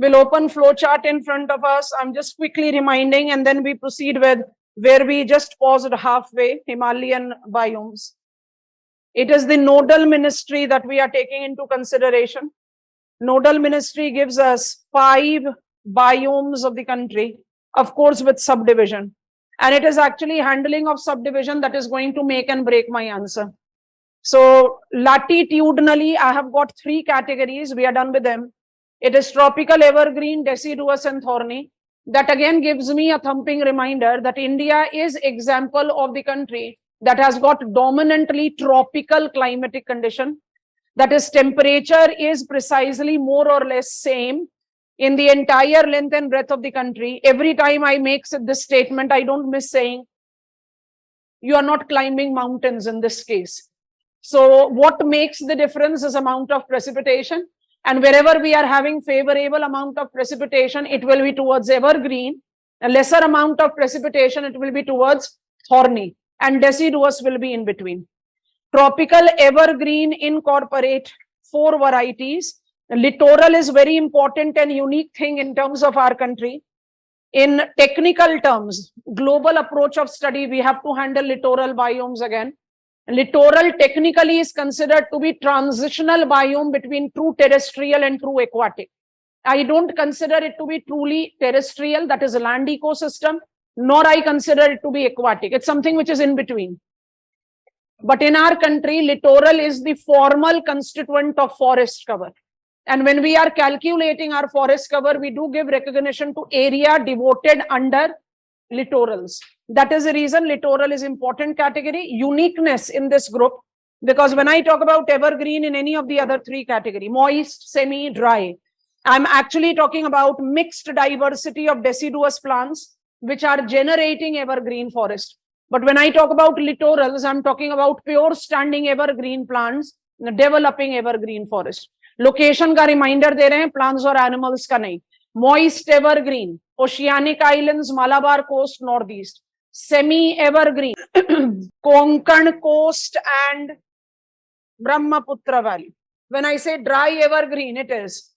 We'll open flowchart in front of us. I'm just quickly reminding, and then we proceed with where we just paused halfway, Himalayan biomes. It is the nodal ministry that we are taking into consideration. Nodal ministry gives us 5 biomes of the country, of course, with subdivision. And it is actually handling of subdivision that is going to make and break my answer. So latitudinally, I have got 3 categories. We are done with them. It is tropical, evergreen, deciduous, and thorny. That again gives me a thumping reminder that India is example of the country that has got dominantly tropical climatic condition. That is, temperature is precisely more or less same in the entire length and breadth of the country. Every time I make this statement, I don't miss saying, you are not climbing mountains in this case. So what makes the difference is amount of precipitation. And wherever we are having favorable amount of precipitation, it will be towards evergreen. A lesser amount of precipitation, it will be towards thorny. And deciduous will be in between. Tropical evergreen incorporate 4 varieties. Littoral is very important and unique thing in terms of our country. In technical terms, global approach of study, we have to handle littoral biomes again. Littoral technically is considered to be transitional biome between true terrestrial and true aquatic. I don't consider it to be truly terrestrial, that is a land ecosystem, nor I consider it to be aquatic. It's something which is in between. But in our country, littoral is the formal constituent of forest cover. And when we are calculating our forest cover, we do give recognition to area devoted under littorals. That is the reason littoral is important category. Uniqueness in this group, because when I talk about evergreen in any of the other 3 category, moist, semi, dry, I'm actually talking about mixed diversity of deciduous plants which are generating evergreen forest. But when I talk about littorals, I'm talking about pure standing evergreen plants developing evergreen forest. Location का reminder दे रहे हैं, plants और animals का नहीं. Moist evergreen, Oceanic Islands, Malabar coast, northeast. Semi evergreen, Konkan coast and Brahmaputra valley. When I say dry evergreen, it is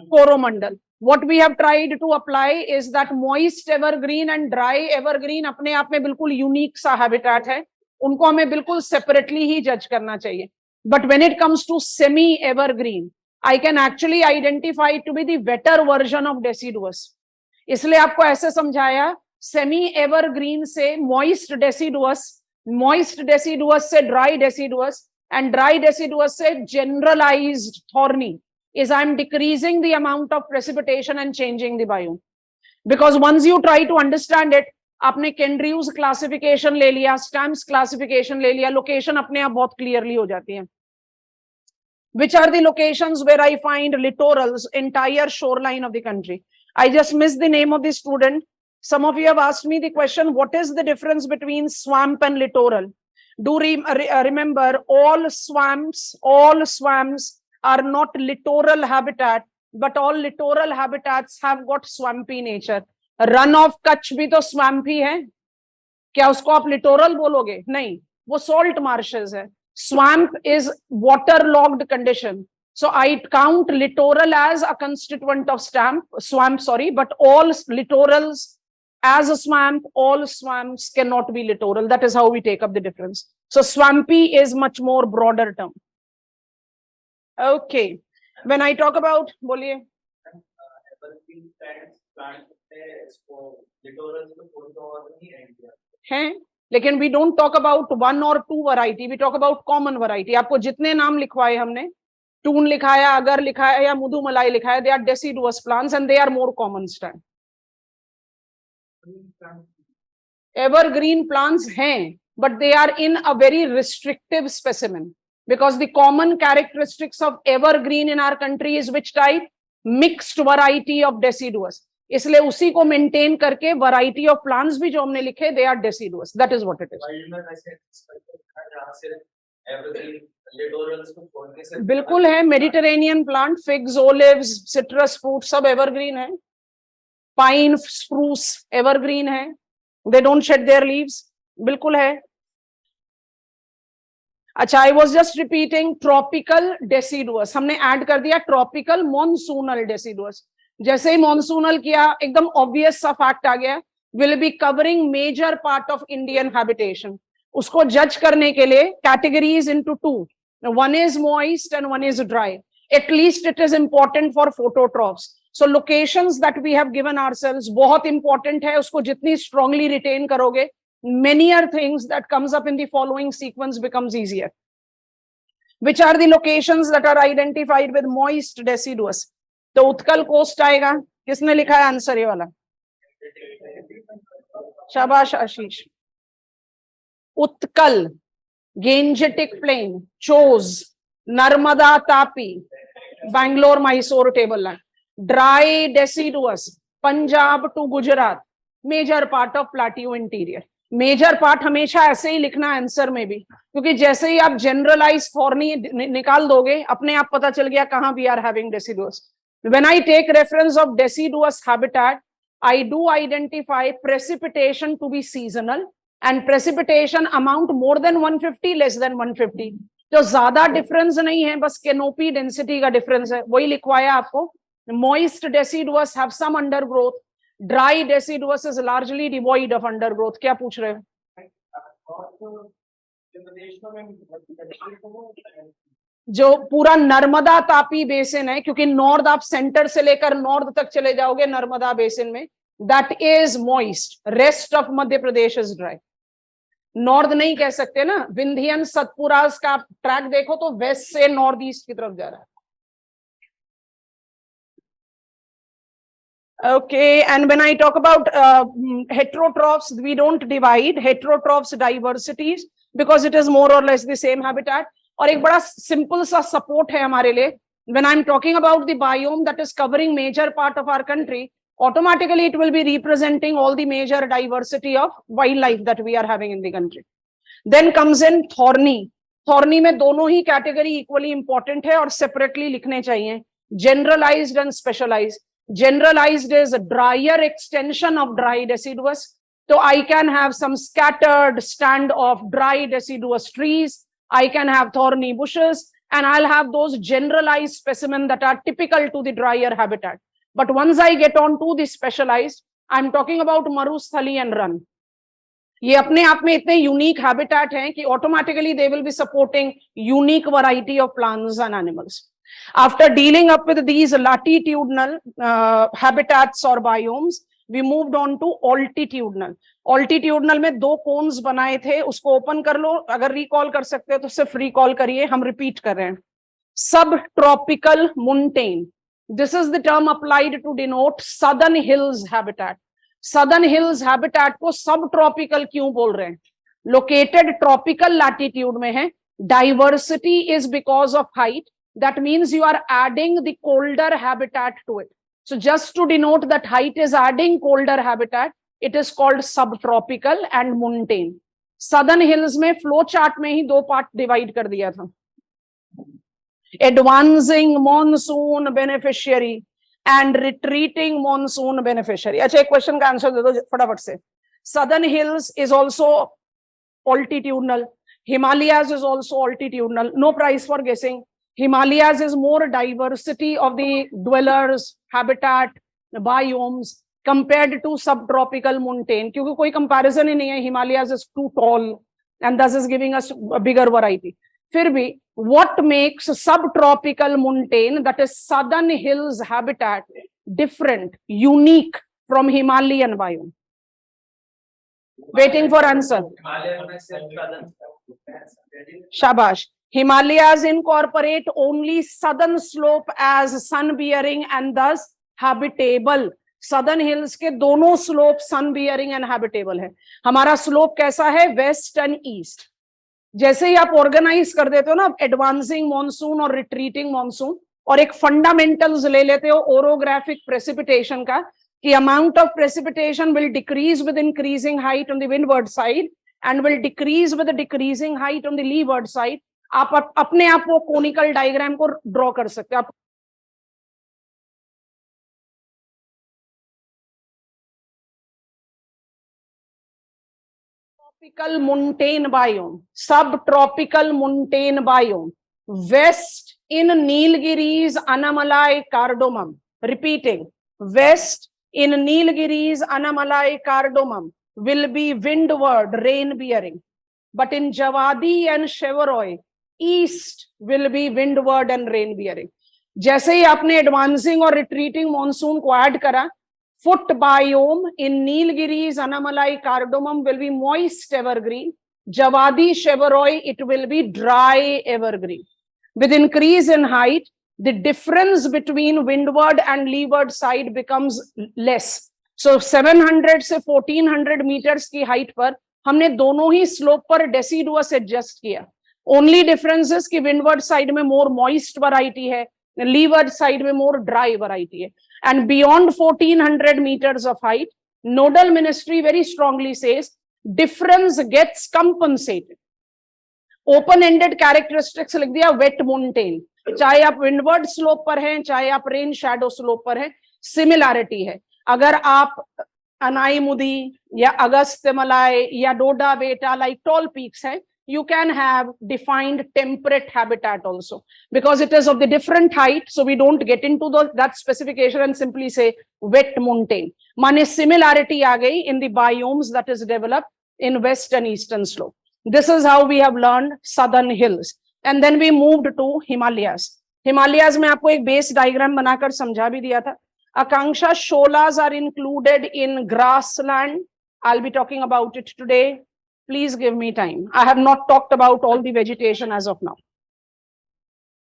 Coromandel. What we have tried to apply is that moist evergreen and dry evergreen अपने आप में बिल्कुल unique सा habitat है. उनको हमें बिल्कुल separately ही judge करना चाहिए. But when it comes to semi evergreen, I can actually identify it to be the better version of deciduous. इसलिए आपको ऐसे समझाया, semi evergreen से moist deciduous से dry deciduous, and dry deciduous से generalized thorny, is I'm decreasing the amount of precipitation and changing the biome. Because once you try to understand it, आपने Kendrew's classification ले लिया, Stamps classification ले लिया, location अपने आप बहुत clearly हो जाती है. Which are the locations where I find littorals, entire shoreline of the country? I just missed the name of the student. Some of you have asked me the question, what is the difference between swamp and littoral? Do remember, all swamps are not littoral habitat, but all littoral habitats have got swampy nature. Run of Kutch भी तो swampy है. क्या उसको आप littoral बोलोगे? नहीं, वो salt marshes है. Swamp is waterlogged condition. So I count littoral as a constituent of swamp, but all littorals as a swamp, all swamps cannot be littoral. That is how we take up the difference. So swampy is much more broader term. Okay. When I talk about, बोलिए. हैं, लेकिन we don't talk about 1 or 2 variety, we talk about common variety. आपको जितने नाम लिखवाए हमने, twin लिखाया, अगर लिखाया या मुदुमलाई लिखाया, they are deciduous plants and they are more common stand. Evergreen plants हैं, but they are in a very restrictive specimen, because the common characteristics of evergreen in our country is which type? Mixed variety of deciduous. इसलिए उसी को maintain करके variety of plants भी जो हमने लिखे, they are deciduous. That is what it is. बिल्कुल है, Mediterranean plant, figs, olives, citrus fruit, सब evergreen है. Pine, spruce, evergreen है. They don't shed their leaves. बिल्कुल है. अच्छा, I was just repeating tropical deciduous, हमने ऐड कर दिया ट्रॉपिकल मॉनसूनल डेसिडुअस। जैसे ही मॉनसूनल किया, एकदम ऑब्वियस सा फैक्ट आ गया, will be covering major part of Indian habitation. उसको जज करने के लिए categories into two, one is moist and one is dry, at least it is important for phototrophs. So locations that we have given ourselves बहुत important है, उसको जितनी strongly retain करोगे, many are things that comes up in the following sequence becomes easier. Which are the locations that are identified with moist deciduous? तो Utkal coast आएगा, किसने लिखा है आंसर ये वाला? शाबाश आशीष। उत्कल, गेंजेटिक प्लेन, चोज, Narmada Tapi, Bangalore Mysore table land, dry deciduous, Punjab to Gujarat, major part of plateau interior. Major part हमेशा ऐसे ही लिखना आंसर में भी, क्योंकि जैसे ही आप जनरलाइज थॉर्नी निकाल दोगे, अपने आप पता चल गया कहां we are having deciduous. When I take reference of deciduous habitat, I do identify precipitation to be seasonal and precipitation amount more than 150, less than 150। तो ज्यादा डिफरेंस नहीं है, बस कैनोपी डेंसिटी का डिफरेंस है, वही लिखवाया आपको। Moist deciduous have some undergrowth, dry deciduous is largely devoid of undergrowth. क्या पूछ रहे हो? जो पूरा नर्मदा तापी बेसिन है, क्योंकि नॉर्थ आप सेंटर से लेकर नॉर्थ तक चले जाओगे नर्मदा बेसिन में, that is moist, rest of Madhya Pradesh is dry. North नहीं कह सकते ना, विंध्यन सतपुरा का ट्रैक देखो तो वेस्ट से नॉर्थ ईस्ट की तरफ जा रहा है। Okay, and when I talk about heterotrophs, we don't divide heterotrophs diversities because it is more or less the same habitat. और एक बड़ा simple सा support है हमारे लिए, when I'm talking about the biome that is covering major part of our country, automatically it will be representing all the major diversity of wildlife that we are having in the country. Then comes in thorny. Thorny में दोनों ही category equally important है और separately लिखने चाहिए, generalized and specialized. Generalized is a drier extension of dry deciduous. So I can have some scattered stand of dry deciduous trees. I can have thorny bushes, and I'll have those generalized specimens that are typical to the drier habitat. But once I get on to the specialized, I'm talking about Marusthali and Run. ये अपने आप में इतने unique habitat हैं कि automatically they will be supporting unique variety of plants and animals. After dealing up with these latitudinal habitats or biomes, we moved on to altitudinal. Altitudinal में दो cons बनाए थे, उसको ओपन कर लो, अगर रिकॉल कर सकते हो तो सिर्फ रिकॉल करिए, हम रिपीट कर रहे हैं. Subtropical mountain, this is the term applied to denote southern hills habitat. Southern hills habitat को सब ट्रॉपिकल क्यों बोल रहे हैं? लोकेटेड ट्रॉपिकल लैटिट्यूड में है. Diversity is because of height. That means you are adding the colder habitat to it. So just to denote that height is adding colder habitat, it is called subtropical and montane. Southern hills में flow chart में ही दो part divide कर दिया था. Advancing monsoon beneficiary and retreating monsoon beneficiary. अच्छा, एक question का answer दे दो फटाफट से. Southern hills is also altitudinal. Himalayas is also altitudinal. No prize for guessing. Himalayas is more diversity of the dwellers, habitat, biomes compared to subtropical montane. क्योंकि कोई comparison ही नहीं है. Himalayas is too tall and thus is giving us a bigger variety. फिर भी what makes subtropical montane, that is southern hills habitat, different, unique from Himalayan biome? Waiting for answer. Shabash. Himalayas incorporate only southern slope as sun bearing and thus habitable. Southern hills के दोनों slope sun bearing and habitable है. हमारा slope कैसा है? West and east. जैसे ही आप organize कर देते हो ना advancing monsoon और retreating monsoon, और एक fundamentals ले लेते हो orographic precipitation का, कि amount of precipitation will decrease with increasing height on the windward side and will decrease with the decreasing height on the leeward side. आप अपने आप वो कोनिकल डायग्राम को ड्रॉ कर सकते हो. आप tropical montane biome, subtropical montane biome, west in Nilgiris, Anamalai, Cardamom. Repeating, west in Nilgiris, Anamalai, Cardamom will be windward, rain bearing. But in Javadi and Shevaroy, east will be windward and rain bearing. जैसे ही आपने advancing और retreating monsoon को add करा, foot biome in Nilgiris, Anamalai, Cardamom will be moist evergreen. Javadi, Shevaroy, it will be dry evergreen. With increase in height, the difference between windward and leeward side becomes less. So 700 से 1400 meters की height पर हमने दोनों ही slope पर deciduous adjust किया. Only difference is कि windward side में more moist variety है, leeward side में more dry variety है. And beyond 1400 meters of height, nodal ministry very strongly says difference gets compensated. Open-ended characteristics लिख दिया wet montane, चाहे आप windward slope पर हैं, चाहे आप rain shadow slope पर हैं, similarity है. अगर आप अनाईमुदी या अगस्त्यमलाई या डोडा बेटा like tall peaks हैं, you can have defined temperate habitat also, because it is of the different height, so we don't get into that specification and simply say wet montane. माने similarity आ गई in the biomes that is developed in west and eastern slope. This is how we have learned southern hills, and then we moved to Himalayas. Himalayas में आपको एक base diagram बनाकर समझा भी दिया था. Akanksha, sholas are included in grassland. I'll be talking about it today. Please give me time. I have not talked about all the vegetation as of now.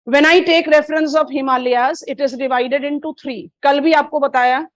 When I take reference of Himalayas, it is divided into three. कल भी आपको बताया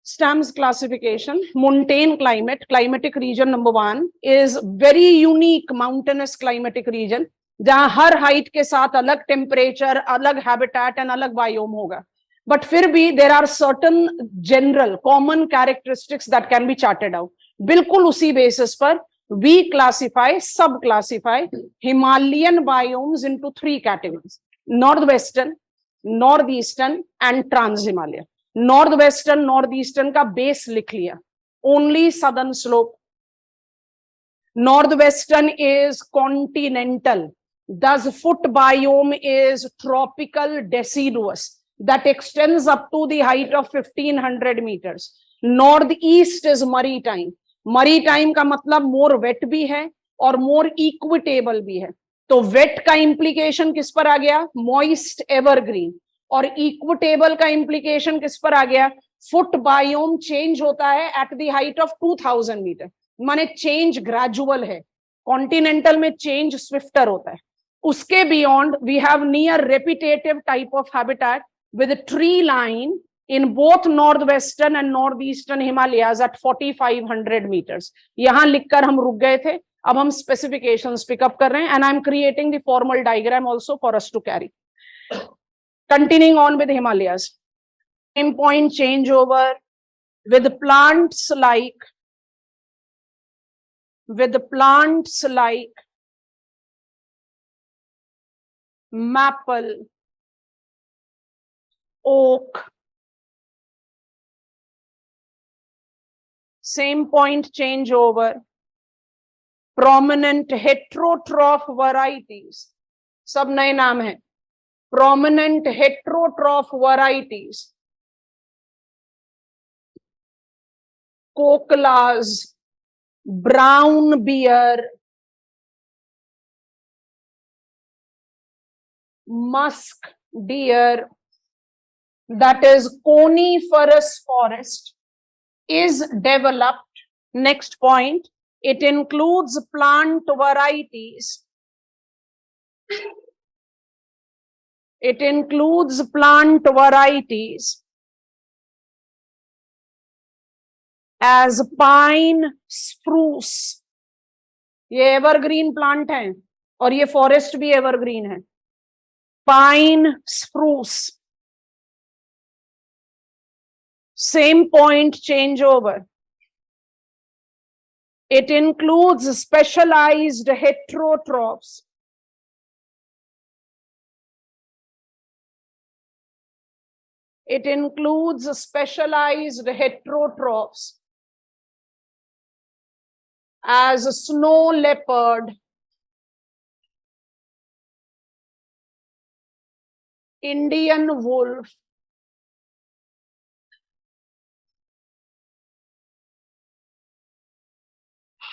Stamps classification. Montane climate, climatic region number 1 is very unique mountainous climatic region, जहां हर height के साथ अलग temperature, अलग habitat and अलग biome होगा. But फिर भी there are certain general common characteristics that can be charted out. बिल्कुल उसी basis पर we classify, sub-classify Himalayan biomes into three categories: northwestern, northeastern and trans-Himalayan. Northwestern, northeastern का base लिख लिया, only southern slope. Northwestern is continental, thus foot biome is tropical deciduous that extends up to the height of 1500 meters. Northeast is maritime. Maritime का मतलब more wet भी है और more equitable भी है. तो wet का implication किस पर आ गया? Moist evergreen. और equitable का implication किस पर आ गया? Foot biome change होता है at the height of 2000 meter. माने change gradual है. Continental में change swifter होता है. उसके beyond we have near repetitive type of habitat with a tree line in both northwestern and northeastern Himalayas at 4500 meters. यहाँ लिखकर हम रुक गए थे, अब हम specifications pick up कर रहे हैं, and I'm creating the formal diagram also for us to carry. Continuing on with Himalayas, same point changeover with plants like maple, oak. Same point changeover, prominent heterotroph varieties, सब नए नाम हैं. Prominent heterotroph varieties, kokalas, brown bear, musk deer, that is coniferous forest, is developed. Next point, it includes plant varieties. It includes plant varieties as pine, spruce. ये evergreen plant है और ये forest भी evergreen है. Pine, spruce. Same point changeover. It includes specialized heterotrophs. It includes specialized heterotrophs as snow leopard, Indian wolf,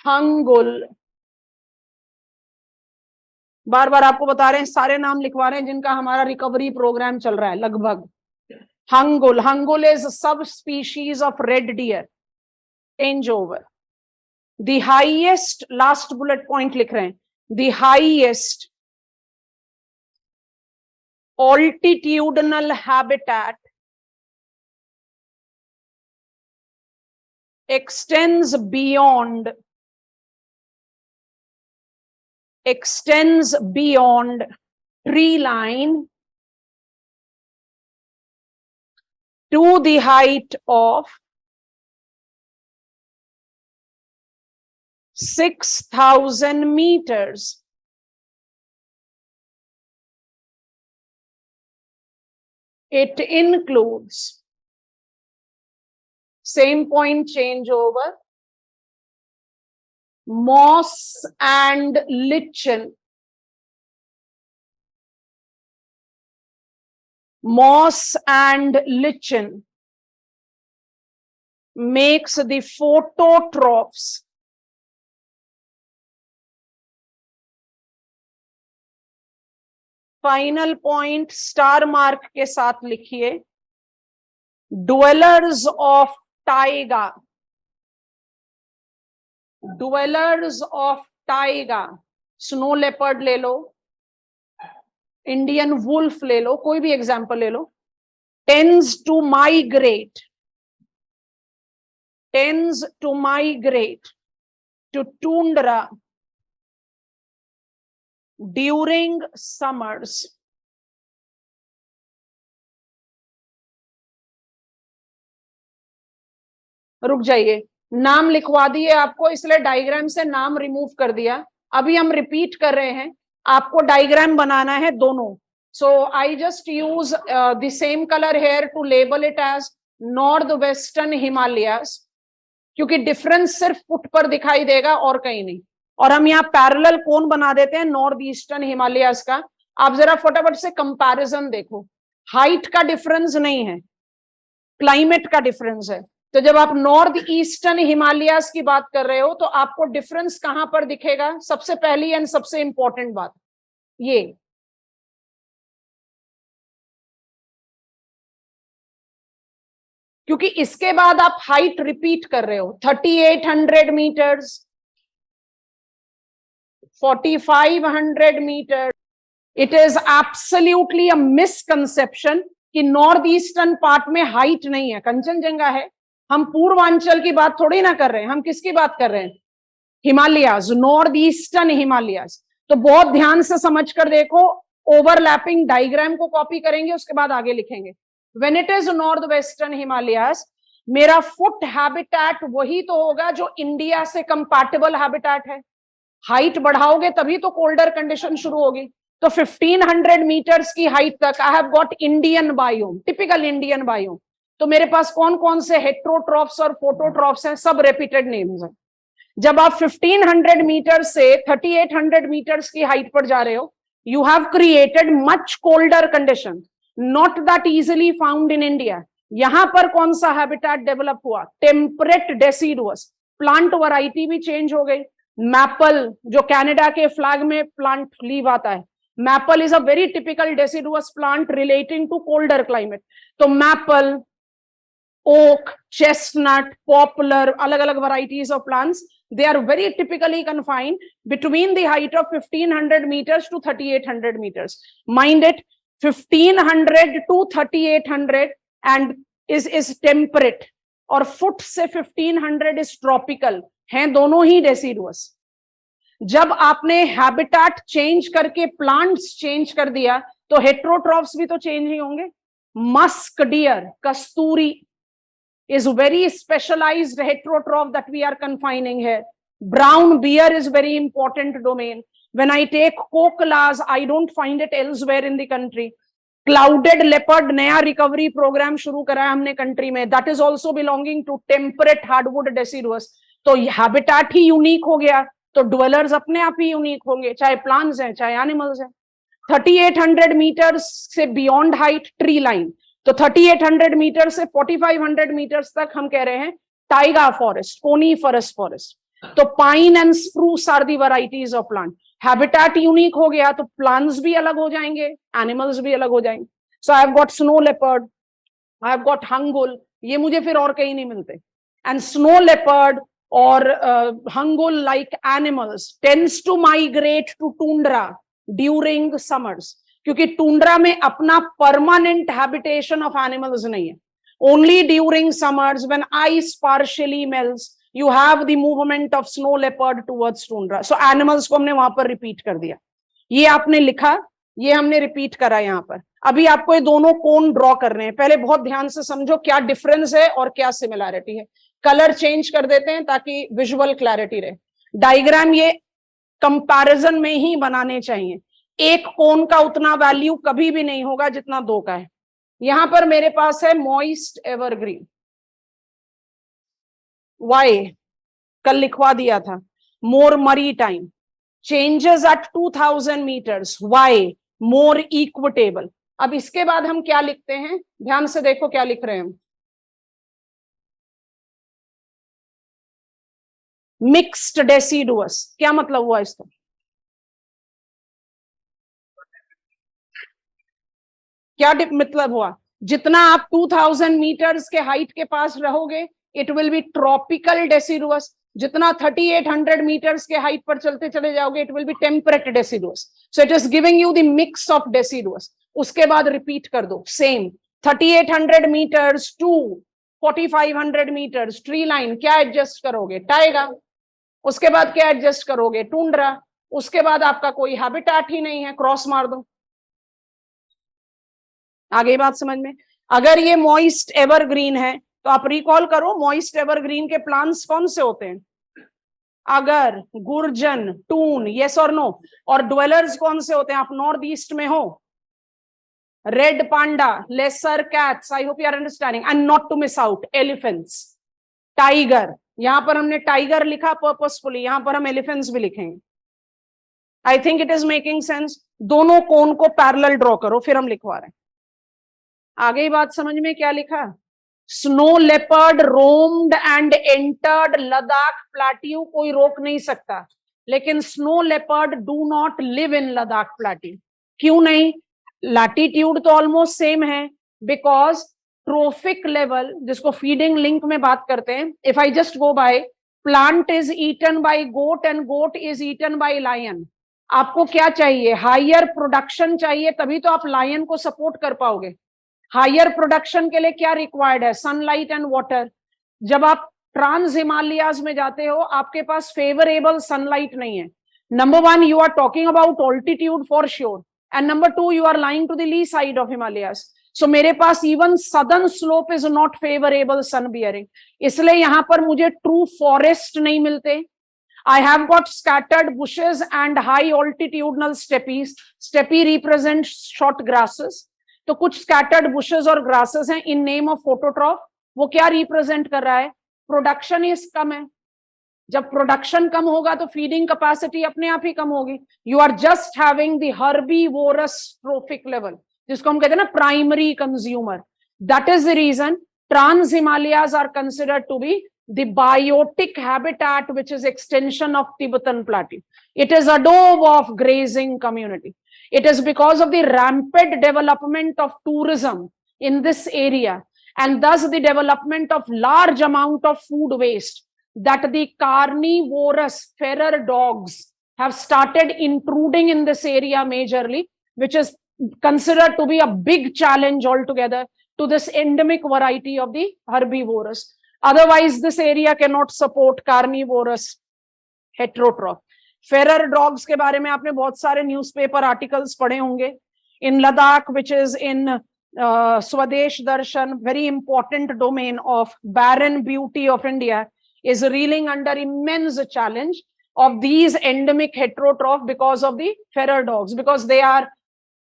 hangul. बार बार आपको बता रहे हैं, सारे नाम लिखवा रहे हैं जिनका हमारा रिकवरी प्रोग्राम चल रहा है लगभग. hangul, hangul is a subspecies of red deer. Change over. The highest, last bullet point लिख रहे हैं, the highest altitudinal habitat extends beyond tree line to the height of 6,000 meters. It includes, same point, change over, moss and lichen. Moss and lichen makes the phototrophs. Final point star mark के साथ लिखिए, dwellers of taiga. Dwellers of taiga, snow leopard ले लो, Indian wolf ले लो, कोई भी example ले लो, tends to migrate to tundra during summers. रुक जाइए, नाम लिखवा दिए आपको, इसलिए डायग्राम से नाम रिमूव कर दिया. अभी हम रिपीट कर रहे हैं, आपको डायग्राम बनाना है दोनों. So I just use the same colour here to label it as north western Himalayas, क्योंकि डिफरेंस सिर्फ फुट पर दिखाई देगा और कहीं नहीं. और हम यहाँ पैरेलल कोन बना देते हैं नॉर्थ ईस्टर्न हिमालयास का. आप जरा फटाफट से कंपैरिजन देखो, हाइट का डिफरेंस नहीं है, क्लाइमेट का डिफरेंस है. तो जब आप नॉर्थ ईस्टर्न हिमालयास की बात कर रहे हो तो आपको डिफरेंस कहां पर दिखेगा? सबसे पहली एंड सबसे इंपॉर्टेंट बात ये, क्योंकि इसके बाद आप हाइट रिपीट कर रहे हो, 3800 metres, 4500 metre. It is absolutely a misconception कि नॉर्थ ईस्टर्न पार्ट में हाइट नहीं है, कंचनजंगा है. हम पूर्वांचल की बात थोड़ी ना कर रहे हैं, हम किसकी बात कर रहे हैं? Himalayas, north eastern Himalayas. तो बहुत ध्यान से समझ कर देखो, ओवरलैपिंग डायग्राम को कॉपी करेंगे, उसके बाद आगे लिखेंगे. When it is north western Himalayas, मेरा फुट हैबिटेट वही तो होगा जो इंडिया से कंपैटिबल हैबिटेट है. हाइट बढ़ाओगे तभी तो कोल्डर कंडीशन शुरू होगी. तो 1500 मीटर्स की हाइट तक आई have got Indian biome, typical Indian biome. तो मेरे पास कौन कौन से हेट्रोट्रॉप्स और फोटोट्रॉप्स हैं? सब रेपिटेड नेम्स हैं. जब आप 1500 मीटर से 3800 मीटर्स की हाइट पर जा रहे हो, you have created much colder condition, not that easily found in India. यहां पर कौन सा हैबिटेट डेवलप हुआ? Temperate deciduous. प्लांट वैरायटी भी चेंज हो गई. मैपल, जो कनाडा के फ्लैग में प्लांट लीव आता है, maple is a very typical deciduous plant relating to colder climate. तो मैपल, oak, chestnut, poplar, अलग अलग varieties of plants, they are very typically confined between the height of 1500 meters to 3800 meters. Mind it, 1500 to 3800 and is temperate, और foot से 1500 is tropical, हैं दोनों ही deciduous. जब आपने habitat change करके plants change कर दिया तो हेट्रोट्रॉप्स भी तो चेंज ही होंगे. Musk deer, Kasturi is very specialized heterotroph that we are confining here. Brown bear is very important domain. When I take koalas, I don't find it elsewhere in the country. Clouded leopard, नया recovery program शुरू करा है हमने country में, that is also belonging to temperate hardwood deciduous. तो habitat ही unique हो गया, तो ड्वेलर्स अपने आप ही यूनिक होंगे, चाहे प्लांट्स हैं चाहे एनिमल्स हैं। 3800 मीटर से बियॉन्ड हाइट ट्री लाइन, तो 3800 मीटर से 4500 मीटर्स तक हम कह रहे हैं टाइगा फॉरेस्ट, कोनीफरस फॉरेस्ट। तो pine and spruce are the varieties of plant. Habitat unique हो गया तो प्लांट्स भी अलग हो जाएंगे, एनिमल्स भी अलग हो जाएंगे। So I have got snow leopard, I have got hangul, ये मुझे फिर और कहीं नहीं मिलते। एंड स्नो लेपर्ड और hangul like animals tends to migrate to tundra during summers, क्योंकि टूंड्रा में अपना परमानेंट हैबिटेशन ऑफ एनिमल्स नहीं है। Only during summers when ice partially melts you have the movement of snow leopard towards tundra. So animals को हमने वहां पर repeat कर दिया, ये आपने लिखा, ये हमने रिपीट करा यहाँ पर। अभी आपको ये दोनों कोन ड्रॉ करने हैं, पहले बहुत ध्यान से समझो क्या डिफरेंस है और क्या सिमिलैरिटी है। कलर चेंज कर देते हैं ताकि विजुअल क्लैरिटी रहे। डायग्राम ये कंपैरिजन में ही बनाने चाहिए, एक कोन का उतना वैल्यू कभी भी नहीं होगा जितना दो का है। यहां पर मेरे पास है मॉइस्ट एवरग्रीन, वाई कल लिखवा दिया था, more maritime, changes at 2000 metres, why more equitable. अब इसके बाद हम क्या लिखते हैं, ध्यान से देखो क्या लिख रहे हैं हम, मिक्स्ड डेसिडुअस। क्या मतलब हुआ इसका, क्या मतलब हुआ, जितना आप 2000 मीटर्स के हाइट के पास रहोगे it will be tropical deciduous, जितना 3800 मीटर्स के हाइट पर चलते चले जाओगे it will be temperate deciduous. So it is giving you the mix of deciduous. उसके बाद रिपीट कर दो same, 3800 metres to 4500 metres tree line, क्या एडजस्ट करोगे, टाइगा। उसके बाद क्या एडजस्ट करोगे, टूंड्रा। उसके बाद आपका कोई हैबिटेट ही नहीं है, क्रॉस मार दो। आगे बात समझ में। अगर ये मॉइस्ट एवरग्रीन है तो आप रिकॉल करो मॉइस्ट एवरग्रीन के प्लांट्स कौन से होते हैं, अगर, गुर्जन, टून, यस और नो। और ड्वेलर्स कौन से होते हैं, आप नॉर्थ ईस्ट में हो, red panda, lesser cats, I hope you are understanding, and not to miss out elephants, tiger. यहां पर हमने टाइगर लिखा पर्पसफुली, यहां पर हम एलिफेंट्स भी लिखेंगे। I think it is making sense. दोनों कोन को पैरेलल ड्रॉ करो, फिर हम लिखवा रहे हैं। आगे बात समझ में क्या लिखा, snow leopard roamed and entered Ladakh plateau, कोई रोक नहीं सकता, लेकिन snow leopard do not live in Ladakh plateau. क्यों नहीं, लैटिट्यूड तो ऑलमोस्ट सेम है, बिकॉज ट्रोफिक लेवल, जिसको फीडिंग लिंक में बात करते हैं, if I just go by plant is eaten by goat and goat is eaten by lion, आपको क्या चाहिए, हायर प्रोडक्शन चाहिए, तभी तो आप लायन को सपोर्ट कर पाओगे। हायर प्रोडक्शन के लिए क्या रिक्वायर्ड है, सनलाइट एंड वाटर। जब आप ट्रांस हिमालयाज में जाते हो आपके पास फेवरेबल सनलाइट नहीं है। Number one, you are talking about altitude for sure, and number two, you are lying to the lee side of Himalayas. So मेरे पास even southern slope is not favourable sun bearing, इसलिए यहां पर मुझे true forest नहीं मिलते। I have got scattered bushes and high altitudinal steppies. Steppe represents short grasses. तो कुछ scattered bushes और grasses हैं in name of phototroph. वो क्या represent कर रहा है, प्रोडक्शन इज कम है। जब प्रोडक्शन कम होगा तो फीडिंग कैपेसिटी अपने आप ही कम होगी। You are just having the herbivorous trophic level, जिसको हम कहते हैं ना primary consumer. That is the reason trans Himalayas are considered to be the biotic habitat, which is extension of Tibetan plateau. It is adobe of grazing community. It is because of the rampant development of tourism in this area and thus the development of large amount of food waste that the carnivorous feral dogs have started intruding in this area majorly, which is considered to be a big challenge altogether to this endemic variety of the herbivorous. Otherwise, this area cannot support carnivorous heterotroph. Feral dogs के बारे में आपने बहुत सारे newspaper articles पढ़े होंगे. In Ladakh, which is in Swadesh Darshan, very important domain of barren beauty of India, is reeling under immense challenge of these endemic heterotroph because of the feral dogs, because they are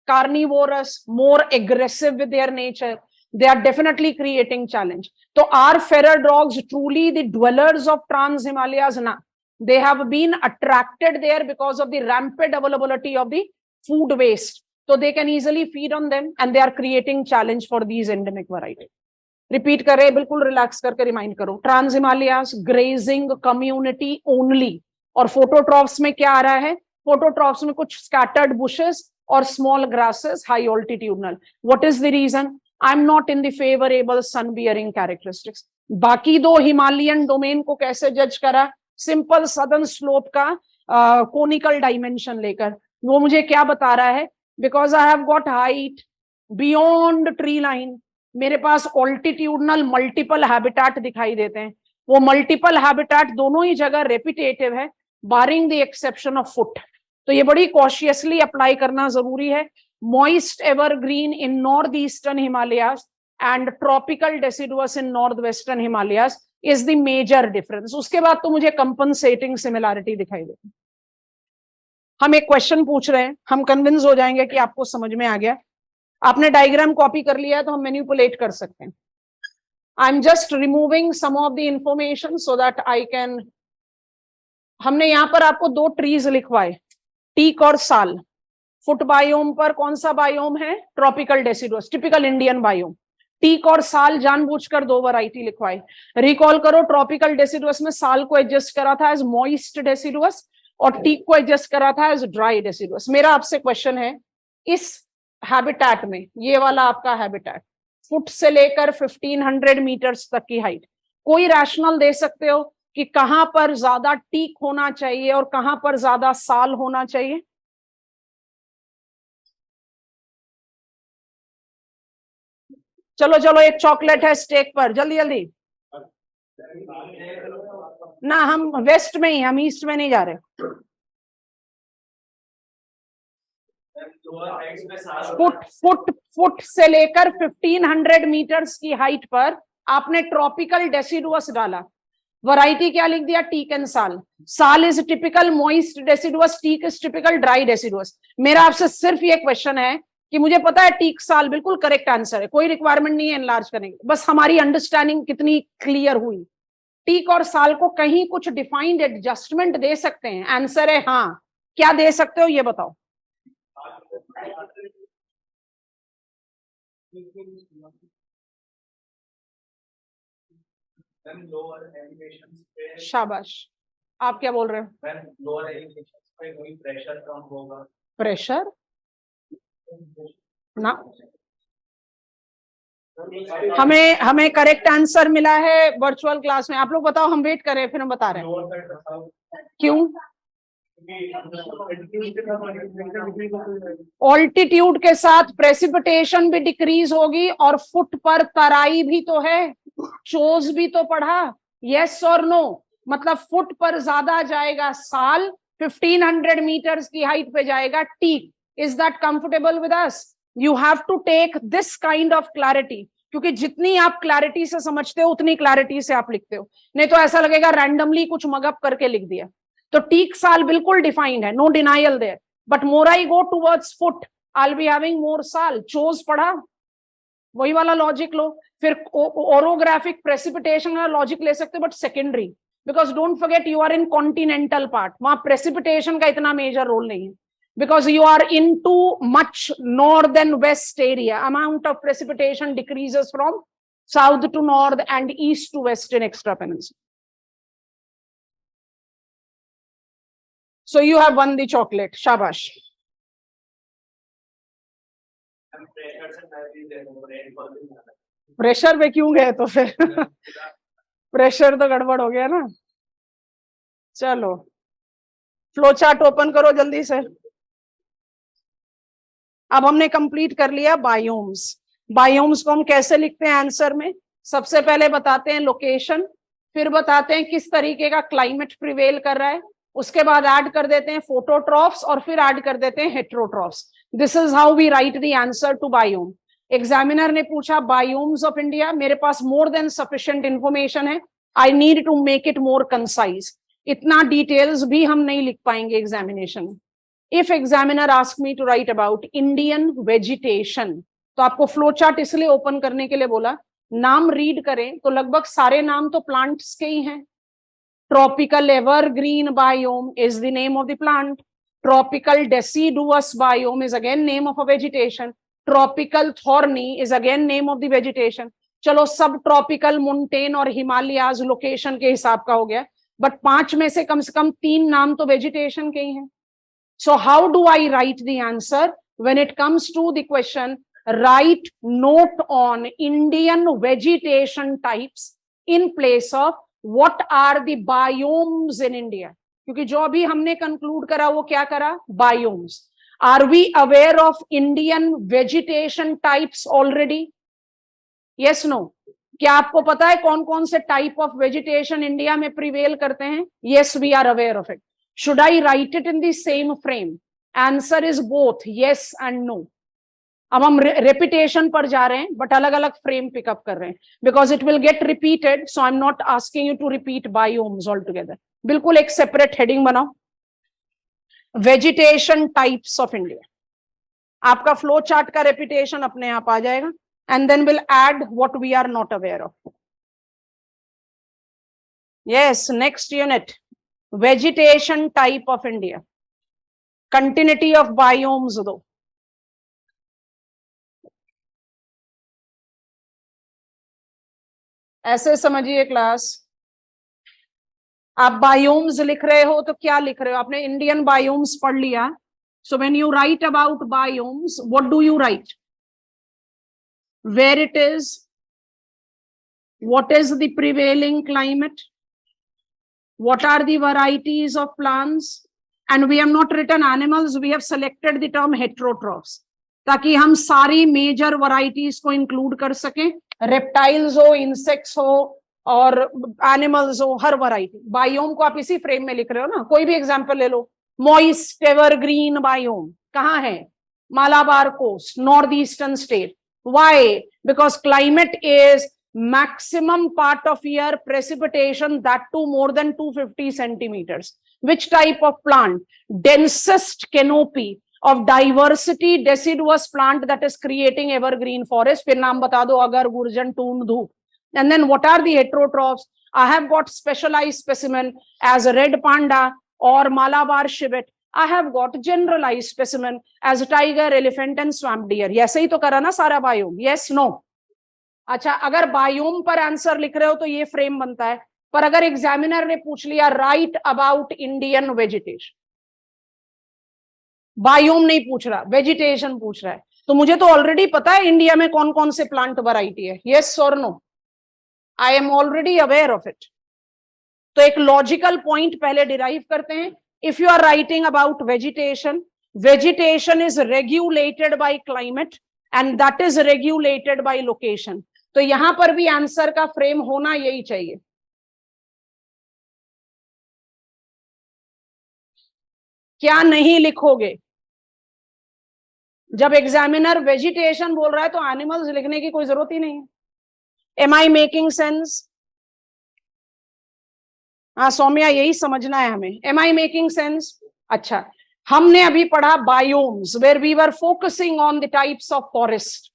carnivorous, more aggressive with their nature. they are definitely creating challenge. So are feral dogs truly the dwellers of Trans Himalayas? Na, they have been attracted there because of the rampant availability of the food waste. So they can easily feed on them and they are creating challenge for these endemic varieties. Repeat करे, बिल्कुल relax करके remind करो. Trans Himalayas grazing community only. और phototrophs में क्या आ रहा है? Phototrophs में कुछ स्कैटर्ड बुशेस और small grasses, high altitudinal. What is the reason? I am not in the favourable sun bearing characteristics. बाकी दो हिमालयन डोमेन को कैसे जज करा? सिंपल सदर्न स्लोप का कोनिकल डायमेंशन लेकर. वो मुझे क्या बता रहा है? Because I have got height beyond tree line, मेरे पास ऑल्टीट्यूडनल मल्टीपल हैबिटेट दिखाई देते हैं. वो मल्टीपल हैबिटेट दोनों ही जगह रेपिटेटिव है, barring the exception of foot. तो ये बड़ी कॉशियसली अप्लाई करना जरूरी है. Moist evergreen in north eastern Himalayas and tropical deciduous in north western Himalayas is the major difference. उसके बाद तो मुझे कंपनसेटिंग सिमिलैरिटी दिखाई देती. हम एक क्वेश्चन पूछ रहे हैं, हम कन्विंस हो जाएंगे कि आपको समझ में आ गया. आपने डायग्राम कॉपी कर लिया है तो हम मैनिपुलेट कर सकते हैं. I am just removing some of the information so that I can. हमने यहां पर आपको दो ट्रीज लिखवाए, टीक और साल. फुट बायोम पर कौन सा बायोम है? Tropical deciduous, typical Indian biome. Teak और साल जानबूझकर दो वैरायटी लिखवाई. रिकॉल करो, ट्रॉपिकल डेसिडुअस में साल को एडजस्ट करा था एज मॉइस्ट डेसिडुअस और टीक को एडजस्ट करा था एज ड्राई डेसिडुअस. मेरा आपसे क्वेश्चन है, इस हैबिटेट में, ये वाला आपका हैबिटेट, फुट से लेकर 1500 मीटर्स तक की हाइट, कोई रैशनल दे सकते हो कि कहां पर ज्यादा टीक होना चाहिए और कहां पर ज्यादा साल होना चाहिए? चलो चलो, एक चॉकलेट है स्टेक पर, जल्दी जल्दी ना. हम वेस्ट में ही, हम ईस्ट में नहीं जा रहे. फुट से लेकर 1500 मीटर्स की हाइट पर आपने ट्रॉपिकल डेसिडुअस डाला. वैरायटी क्या लिख दिया? Teak and sal. Sal is typical moist deciduous, teak is typical dry deciduous. मेरा आपसे सिर्फ ये क्वेश्चन है कि मुझे पता है टीक साल बिल्कुल करेक्ट आंसर है, कोई रिक्वायरमेंट नहीं है एनलार्ज करने की, बस हमारी अंडरस्टैंडिंग कितनी क्लियर हुई. टीक और साल को कहीं कुछ डिफाइंड एडजस्टमेंट दे सकते हैं? आंसर है हाँ. क्या दे सकते हो ये बताओ. शाबाश. आप क्या बोल रहे हो? प्रेशर कम होगा. प्रेशर ना, हमें करेक्ट आंसर मिला है वर्चुअल क्लास में. आप लोग बताओ, हम वेट करें फिर हम बता रहे हैं. क्यों? ऑल्टीट्यूड के साथ प्रेसिपिटेशन भी डिक्रीज होगी और फुट पर तराई भी तो है, चोज भी तो पढ़ा. यस और नो? मतलब फुट पर ज्यादा जाएगा साल, 1500 मीटर्स की हाइट पे जाएगा teak. Is that comfortable with us? You have to take this kind of clarity, क्योंकि जितनी आप क्लैरिटी से समझते हो उतनी क्लैरिटी से आप लिखते हो, नहीं तो ऐसा लगेगा रैंडमली कुछ मगअप करके लिख दिया. तो टीक साल बिल्कुल डिफाइंड है, no denial there. But more I go towards foot, I will be having more sal. चोज पढ़ा, वही वाला लॉजिक लो. फिर ओरोग्राफिक प्रेसिपिटेशन का लॉजिक ले सकते हो, but secondary, because don't forget you are in continental part. वहां प्रेसिपिटेशन का इतना मेजर रोल नहीं है, because you are into much north and west area. Amount of precipitation decreases from south to north and east to west in extra peninsula. So you have won the chocolate. Shabash. Pressure पे क्यों गए तो फिर? Pressure तो गड़बड़ हो गया ना. चलो फ्लो चार्ट ओपन करो जल्दी से. अब हमने कंप्लीट कर लिया बायोम्स. बायोम्स को हम कैसे लिखते हैं आंसर में? सबसे पहले बताते हैं लोकेशन, फिर बताते हैं किस तरीके का क्लाइमेट प्रिवेल कर रहा है, उसके बाद ऐड कर देते हैं फोटोट्रॉफ्स और फिर ऐड कर देते हैं heterotrophs. This is how we write the answer to biome. Examiner ने पूछा बायोम्स ऑफ इंडिया, मेरे पास मोर देन सफिशिएंट इंफॉर्मेशन है, I need to make it more concise. इतना डिटेल्स भी हम नहीं लिख पाएंगे एग्जामिनेशन में. If examiner asks me to write about Indian vegetation, तो आपको फ्लो चार्ट इसलिए ओपन करने के लिए बोला, नाम रीड करें तो लगभग सारे नाम तो प्लांट्स के ही हैं। Tropical evergreen biome is the name of the plant, tropical deciduous biome is again name of a vegetation, tropical thorny is again name of the vegetation. चलो सब ट्रॉपिकल, मुंटेन और हिमालयाज लोकेशन के हिसाब का हो गया, बट 5 में से कम 3 नाम तो वेजिटेशन के ही हैं। So how do I write the answer when it comes to the question? Write note on Indian vegetation types in place of what are the biomes in India. क्योंकि जो अभी हमने conclude करा वो क्या करा? Biomes. Are we aware of Indian vegetation types already? Yes, no. क्या आपको पता है कौन कौन से type of vegetation इंडिया में prevail करते हैं? Yes, we are aware of it. Should I write it in the same frame? Answer is both yes and no. अब हम repetition पर जा रहे हैं, but अलग अलग frame pick up कर रहे हैं, because it will get repeated. So I'm not asking you to repeat biomes altogether. बिल्कुल एक separate heading बनाओ, vegetation types of India. आपका flow chart का repetition अपने आप आ जाएगा, and then we'll add what we are not aware of. Yes, next unit. Vegetation type of India. Continuity of biomes दो। ऐसे समझिए क्लास, आप बायोम्स लिख रहे हो तो क्या लिख रहे हो? आपने इंडियन बायोम्स पढ़ लिया, so when you write about biomes, what do you write? Where it is, what is the prevailing climate, what are the varieties of plants, and we have not written animals, we have selected the term heterotrophs ताकि हम सारी major varieties को include कर सकें, reptiles हो, insects हो और animals हो, हर वैरायटी। बायोम को आप इसी फ्रेम में लिख रहे हो ना, कोई भी एग्जांपल ले लो। मॉइस्ट एवरग्रीन बायोम कहाँ है? Malabar coast, north eastern state. Why? Because climate is maximum part of year precipitation, that too more than 250 centimeters. Which type of plant? Densest canopy of diversity deciduous plant that is creating evergreen forest. फिर नाम बता दो, अगर, gurjan, twin, धूप। And then what are the heterotrophs? I have got specialized specimen as a red panda or Malabar civet. I have got generalized specimen as tiger, elephant and swamp deer. ऐसे ही तो करा ना सारा बायोम? Yes, no. अच्छा, अगर biome पर answer लिख रहे हो तो ये फ्रेम बनता है, पर अगर एग्जामिनर ने पूछ लिया right about Indian vegetation, biome नहीं पूछ रहा, वेजिटेशन पूछ रहा है, तो मुझे तो ऑलरेडी पता है इंडिया में कौन कौन से प्लांट वैरायटी है। यस और no? I am already aware of it. तो एक लॉजिकल पॉइंट पहले डिराइव करते हैं। If you are writing about vegetation, vegetation is regulated by climate and that is regulated by location. तो यहां पर भी आंसर का फ्रेम होना यही चाहिए। क्या नहीं लिखोगे? जब एग्जामिनर वेजिटेशन बोल रहा है तो एनिमल्स लिखने की कोई जरूरत ही नहीं है। Am I making sense? हाँ सौम्या, यही समझना है हमें। Am I making sense? अच्छा, हमने अभी पढ़ा biomes where we were focusing on the types of forest.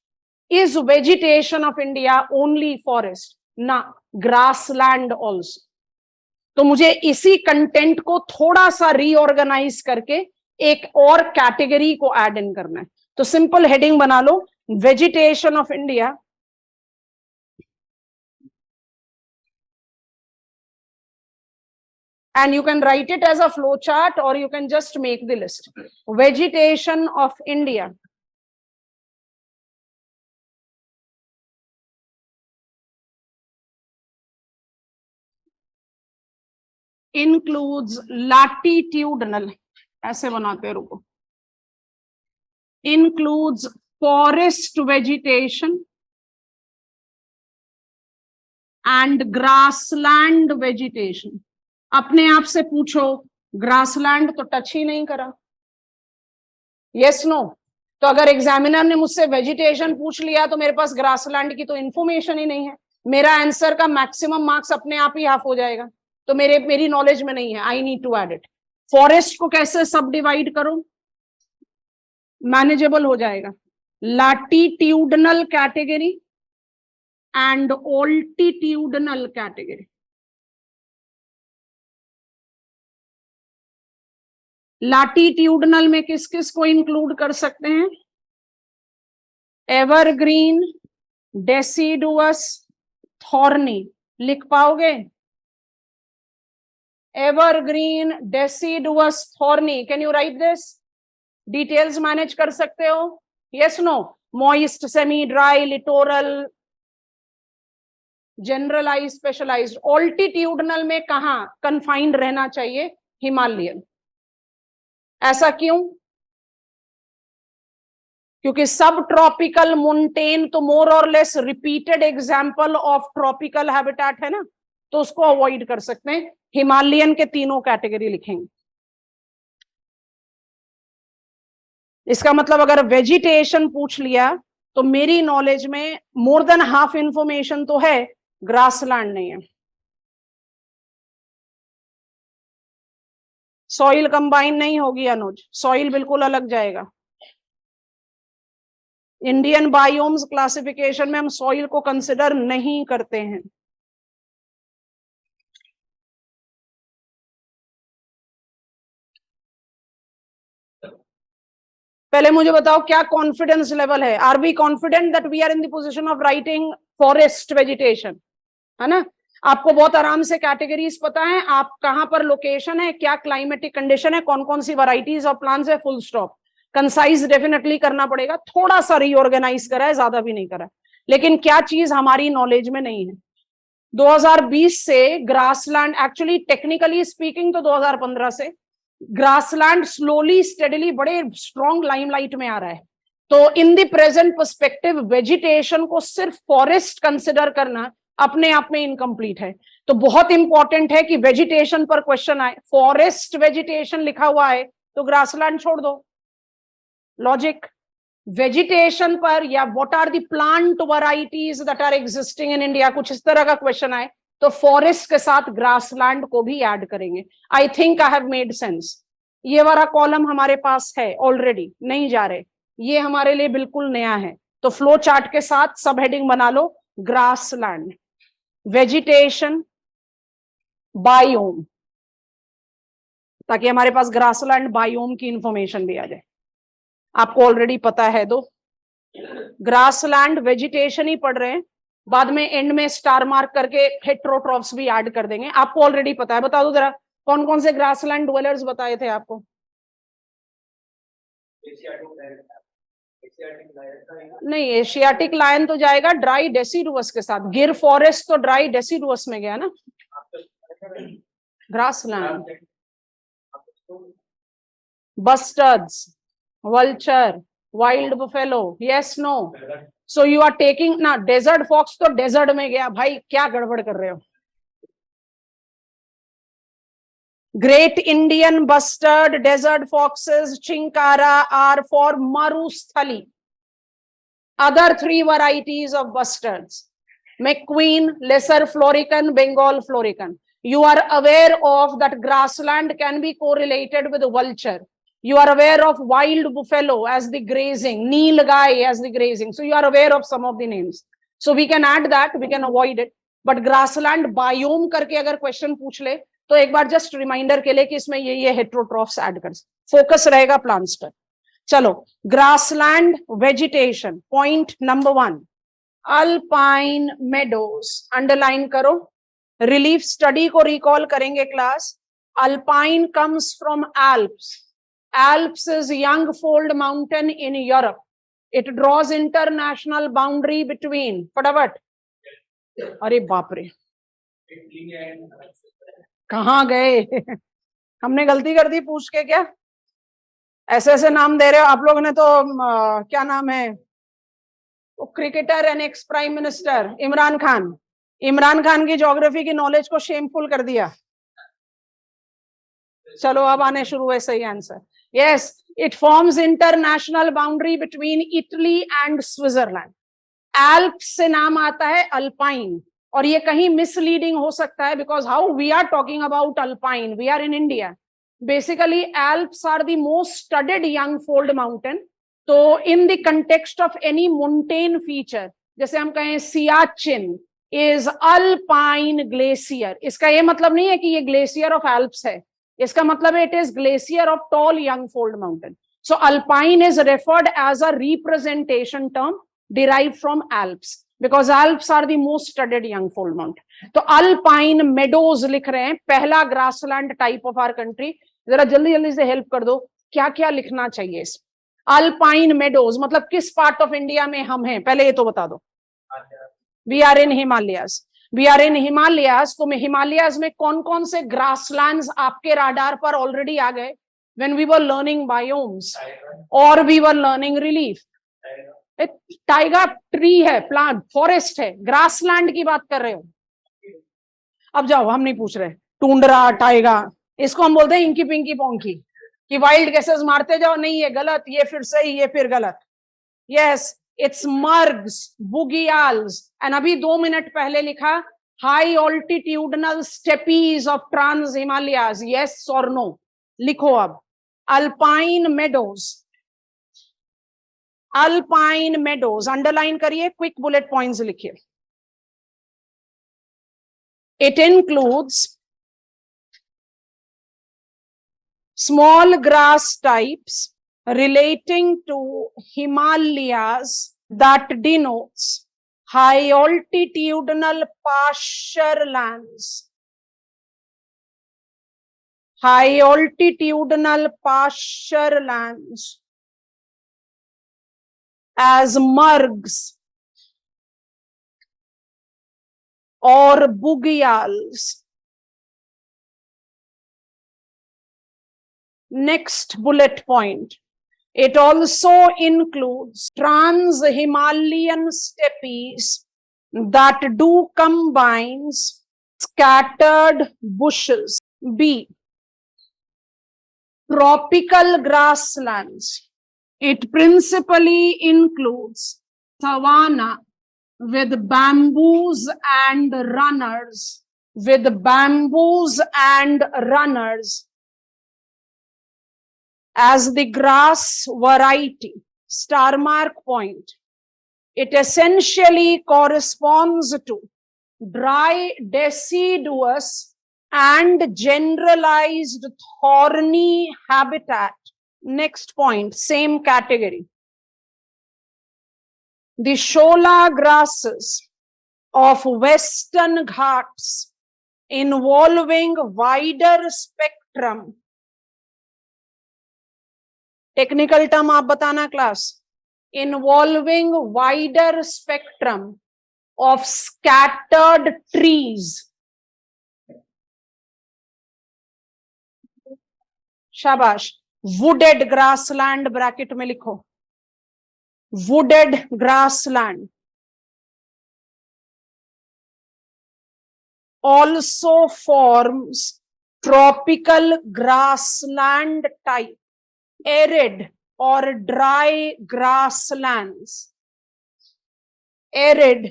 Is vegetation of India only forest? ना, ग्रासलैंड ऑल्सो। तो मुझे इसी कंटेंट को थोड़ा सा रीऑर्गेनाइज करके एक और कैटेगरी को ऐड इन करना है। तो सिंपल हेडिंग बना लो, vegetation of India and you can write it as a flow chart or you can just make the list. Vegetation of India includes latitudinal, ऐसे बनाते रुको, includes forest vegetation and grassland vegetation. अपने आप से पूछो, grassland तो touch ही नहीं करा। Yes no? तो अगर एग्जामिनर ने मुझसे वेजिटेशन पूछ लिया तो मेरे पास ग्रासलैंड की तो इंफॉर्मेशन ही नहीं है, मेरा आंसर का मैक्सिमम मार्क्स अपने आप ही हाफ हो जाएगा। तो मेरी नॉलेज में नहीं है, I need to add it. Forest को कैसे सब डिवाइड करूं? मैनेजेबल हो जाएगा। latitudinal category and altitudinal category. Latitudinal में किस किस को इंक्लूड कर सकते हैं? Evergreen, deciduous, thorny. लिख पाओगे? Evergreen, deciduous, thorny. Can you write this? Details manage कर सकते हो? Yes, no? Moist, semi dry, littoral, generalize, specialized. Altitudinal में कहां कन्फाइंड रहना चाहिए? हिमालयन. ऐसा क्यों? क्योंकि सब ट्रॉपिकल मोन्टेन तो मोर और less repeated example of tropical habitat है ना, तो उसको अवॉइड कर सकते हैं. हिमालयन के तीनों कैटेगरी लिखेंगे. इसका मतलब अगर वेजिटेशन पूछ लिया तो मेरी नॉलेज में मोर देन हाफ इंफॉर्मेशन तो है, ग्रासलैंड नहीं है. सॉइल कंबाइन नहीं होगी अनुज, सॉइल बिल्कुल अलग जाएगा. इंडियन बायोम्स क्लासिफिकेशन में हम सॉइल को कंसिडर नहीं करते हैं. पहले मुझे बताओ क्या कॉन्फिडेंस लेवल है? Are we confident that we are in the position of writing forest vegetation? है ना? आपको बहुत आराम से कैटेगरीज पता है, आप कहां पर लोकेशन है, क्या क्लाइमेटिक कंडीशन है, कौन कौन सी वैरायटीज ऑफ प्लांट्स है, फुल स्टॉप. कंसाइज डेफिनेटली करना पड़ेगा, थोड़ा सा रीऑर्गेनाइज करा है, ज्यादा भी नहीं करा. लेकिन क्या चीज हमारी नॉलेज में नहीं है? 2020 से ग्रासलैंड, एक्चुअली टेक्निकली स्पीकिंग तो 2015 से ग्रासलैंड स्लोली स्टेडली बड़े स्ट्रॉन्ग लाइमलाइट में आ रहा है. तो in the present perspective vegetation को सिर्फ फॉरेस्ट कंसिडर करना अपने आप में इनकम्प्लीट है. तो बहुत इंपॉर्टेंट है कि वेजिटेशन पर क्वेश्चन आए, फॉरेस्ट वेजिटेशन लिखा हुआ है तो ग्रासलैंड छोड़ दो. लॉजिक. वेजिटेशन पर या what are the plant varieties that are existing in India, कुछ इस तरह का क्वेश्चन आए तो फॉरेस्ट के साथ ग्रासलैंड को भी ऐड करेंगे. I think I have made sense. ये वाला कॉलम हमारे पास है ऑलरेडी, नहीं जा रहे, ये हमारे लिए बिल्कुल नया है. तो फ्लो चार्ट के साथ सब हेडिंग बना लो, ग्रासलैंड, वेजिटेशन, बायोम, ताकि हमारे पास ग्रासलैंड बायोम की इंफॉर्मेशन भी आ जाए. आपको ऑलरेडी पता है, दो ग्रासलैंड वेजिटेशन ही पढ़ रहे हैं, बाद में एंड में स्टार मार्क करके हेट्रोट्रॉप्स भी ऐड कर देंगे. आपको ऑलरेडी पता है. बता दो जरा कौन कौन से ग्रासलैंड ड्वेलर्स बताए थे आपको? नहीं, एशियाटिक लायन तो जाएगा ड्राई डेसिडुअस के साथ. गिर फॉरेस्ट तो ड्राई डेसिडुअस में गया ना. Grassland, bustards, vulture, wild buffalo, yes, no? So you are taking ना, desert fox तो desert में गया. भाई क्या गड़बड़ कर रहे हो? Great Indian bustard, desert foxes, chinkara are for marusthali. Other three varieties of bustards: McQueen, Lesser Florican, Bengal Florican. You are aware of that grassland can be correlated with vulture. You are aware of wild buffalo as the grazing, Nilgai as the grazing. So you are aware of some of the names. So we can add that, we can avoid it. But grassland biome करके अगर question पूछ ले तो एक बार just reminder के लिए कि इसमें ये हेट्रोट्रॉफ्स ऐड कर, फोकस रहेगा प्लांट्स पर. चलो, grassland vegetation, point number 1, alpine meadows. Underline करो. रिलीफ स्टडी को रिकॉल करेंगे class. Alpine comes from Alps. Alps is young fold mountain in Europe. It draws international boundary between, फटाफट. अरे बाप रे, कहाँ गए? हमने गलती कर दी पूछ के क्या? ऐसे ऐसे नाम दे रहे हो आप लोग ने तो. क्या नाम है वो cricketer and ex prime minister Imran Khan. Imran Khan की ज्योग्राफी की नॉलेज को शेमफुल कर दिया. चलो अब आने शुरू हुए सही answer. Yes, it forms international boundary between Italy and Switzerland. Alps से नाम आता है अल्पाइन, और ये कहीं मिसलीडिंग हो सकता है because how we are talking about alpine, we are in India. Basically, Alps are the most studied young fold mountain. तो in the context of any mountain feature, जैसे हम कहें सियाचिन इज अल्पाइन ग्लेशियर, इसका ये मतलब नहीं है कि ये ग्लेशियर ऑफ एल्प्स है, इसका मतलब है it is glacier of tall young fold mountain. So alpine is referred as a representation term derived from Alps because Alps are the most studied young fold mountain. तो alpine meadows लिख रहे हैं, पहला grassland type of our country. जरा जल्दी जल्दी से help कर दो, क्या क्या लिखना चाहिए इस alpine meadows मतलब किस पार्ट ऑफ इंडिया में हम हैं, पहले ये तो बता दो. We are in Himalayas, we are in Himalayas. तो हिमालयाज में कौन कौन से ग्रासलैंड्स आपके राडार पर ऑलरेडी आ गए when we were learning biomes or we were learning relief? Tyga tree है, प्लांट फॉरेस्ट है, ग्रासलैंड की बात कर रहे हो. अब जाओ, हम नहीं पूछ रहे टुंड्रा टाइगा, इसको हम बोलते हैं इंकी पिंकी पोंकी कि वाइल्ड गैसेस मारते जाओ. नहीं, ये गलत, ये फिर सही, ये फिर गलत. Yes, it's margs, bugyals. And अभी 2 मिनट पहले लिखा high altitudinal steppes of trans Himalayas. Yes और नो लिखो. अब alpine meadows, alpine meadows underline करिए, क्विक बुलेट पॉइंट्स लिखिए. It includes small grass types relating to Himalayas that denotes high altitudinal pasture lands. High altitudinal pasture lands as margs or bugyals. Next bullet point. It also includes trans-Himalayan steppes that do combines scattered bushes. B. Tropical grasslands. It principally includes savanna with bamboos and runners, with bamboos and runners as the grass variety. Star mark point. It essentially corresponds to dry deciduous and generalized thorny habitat. Next point, same category. The shola grasses of Western Ghats involving wider spectrum. Technical term आप बताना class. Involving wider spectrum of scattered trees. शाबाश. Wooded grassland bracket में लिखो, wooded grassland. Also forms tropical grassland type. Arid or dry grasslands. Arid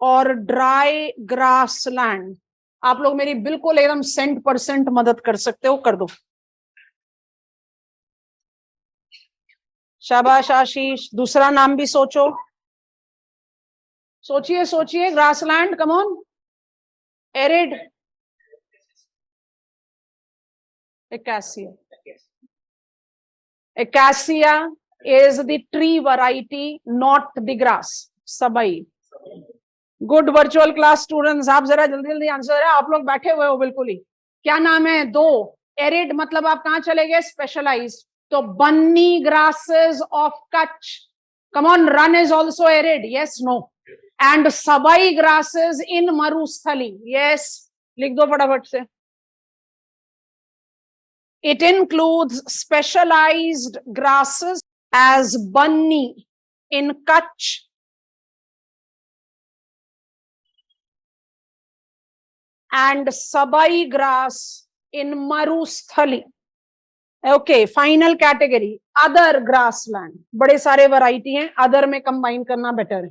or dry grassland. आप लोग मेरी बिल्कुल एकदम 100% मदद कर सकते हो, कर दो. शाबाश आशीष. दूसरा नाम भी सोचो, सोचिए सोचिए. Grassland, come on. Arid, acacia. Acacia is the tree variety, not the grass. Sabai. Good virtual class students, आप जरा जल्दी जल्दी आंसर है. आप लोग बैठे हुए हो बिल्कुल ही. क्या नाम है? 2. एरिड मतलब आप कहां चले गए? स्पेशलाइज्ड. तो Banni grasses of Kutch. Come on. Rann is also arid. Yes, no. And sabai grasses in Marusthali. Yes, लिख दो फटाफट से. It includes specialized grasses as bunni in Kutch and sabai grass in Marusthali. Okay, final category, other grassland. बड़े सारे variety हैं, other में combine करना better है.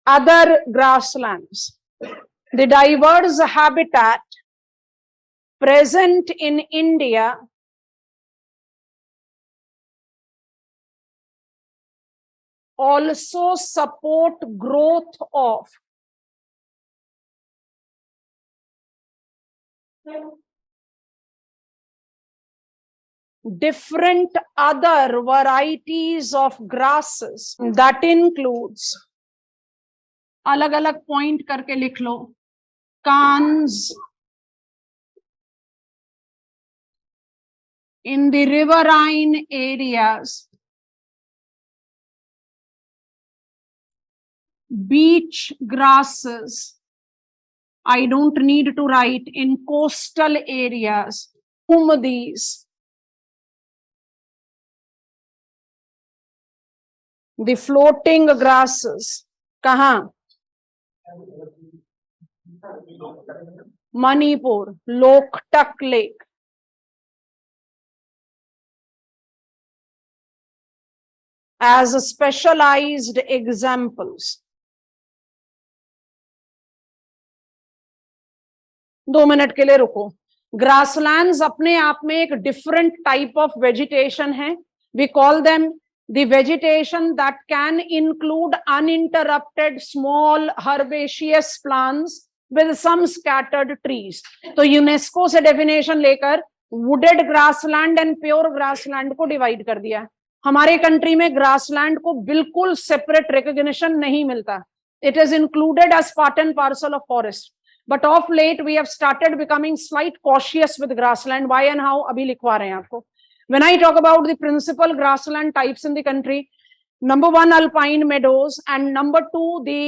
Other grasslands. The diverse habitat present in India also support growth of different other varieties of grasses. That includes, अलग अलग point करके लिख लो, cans in the riverine areas, beach grasses, I don't need to write, in coastal areas, these, the floating grasses, kahan? Manipur, Loktak Lake. As specialized examples. 2 minute के लिए रुको. Grasslands अपने आप में एक different type of vegetation है. We call them the vegetation that can include uninterrupted small herbaceous plants with some scattered trees. तो UNESCO से डेफिनेशन लेकर wooded grassland and pure grassland को डिवाइड कर दिया है. हमारे कंट्री में ग्रासलैंड को बिल्कुल सेपरेट रिकॉग्निशन नहीं मिलता. It is included as part and parcel of forest, but of late we have started becoming slight cautious with grassland. Why and how अभी लिखवा रहे हैं आपको. When I talk about the principal grassland types in the country, number 1 alpine meadows and number 2 the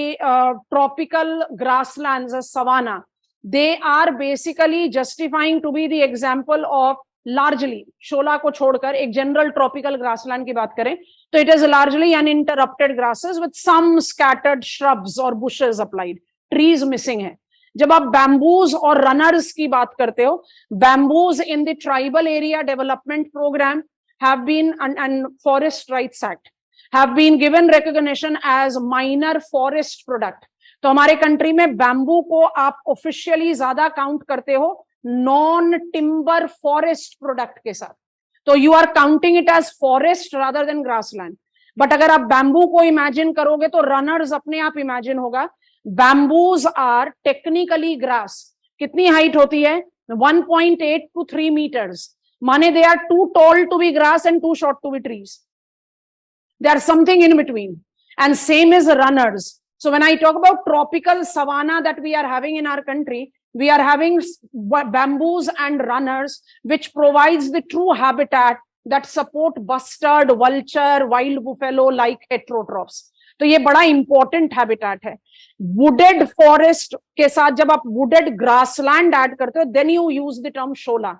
tropical grasslands as savanna. They are basically justifying to be the example of largely, शोला को छोड़कर एक general tropical grassland की बात करें तो it is largely uninterrupted grasses with some scattered shrubs और bushes applied. Trees missing है. जब आप बैम्बूज और रनर्स की बात करते हो, bamboos in the tribal area development programme have been and forest rights act have been given recognition as minor forest product. तो हमारे कंट्री में बैम्बू को आप ऑफिशियली ज्यादा काउंट करते हो नॉन टिम्बर फॉरेस्ट प्रोडक्ट के साथ. तो you are counting it as forest rather than grassland. But अगर आप बैम्बू को इमेजिन करोगे तो रनर्स अपने आप इमेजिन होगा. Bamboos are technically grass. कितनी हाइट होती है? 1.8 to 3 meters. माने they are too tall to be grass and too short to be trees. They are something in between, and same as runners. So when I talk about tropical savanna that we are having in our country, we are having bamboos and runners, which provides the true habitat that support bustard, vulture, wild buffalo like heterotrophs. तो ये बड़ा important habitat है. Wooded forest के साथ जब आप wooded grassland add करते हो, then you use the term शोला.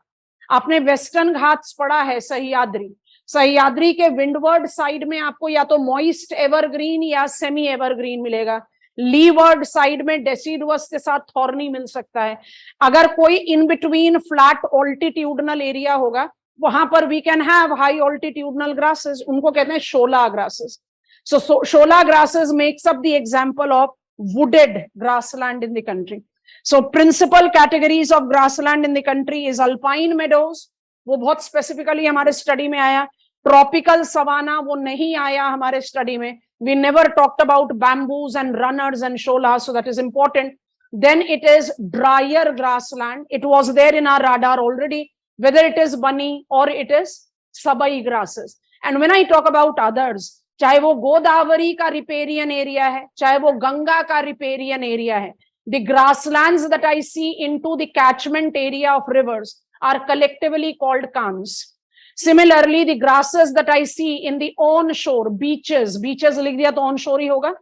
आपने वेस्टर्न घाट्स पढ़ा है, सह्याद्री. सह्याद्री के विंडवर्ड साइड में आपको या तो मॉइस्ट एवरग्रीन या सेमी एवरग्रीन मिलेगा. लीवर्ड साइड में डेसिडुअस के साथ थॉर्नी मिल सकता है. अगर कोई in between flat altitudinal area होगा, वहां पर we can have high altitudinal grasses. उनको कहते हैं shola grasses. So shola grasses makes up the example of wooded grassland in the country. So principal categories of grassland in the country is alpine meadows, वो बहुत specifically हमारे study में आया. Tropical savanna वो नहीं आया हमारे स्टडी में. We never talked about bamboos and runners and shola, so that is important. Then it is drier grassland. It was there in our radar already, whether it is bunny or it is sabai grasses. And when I talk about others, चाहे वो गोदावरी का riparian area है, चाहे वो गंगा का riparian area है, the grasslands that I see into the catchment area of rivers are collectively called cans. Similarly, the grasses that I see in the onshore beaches लिख दिया तो onshore ही होगा.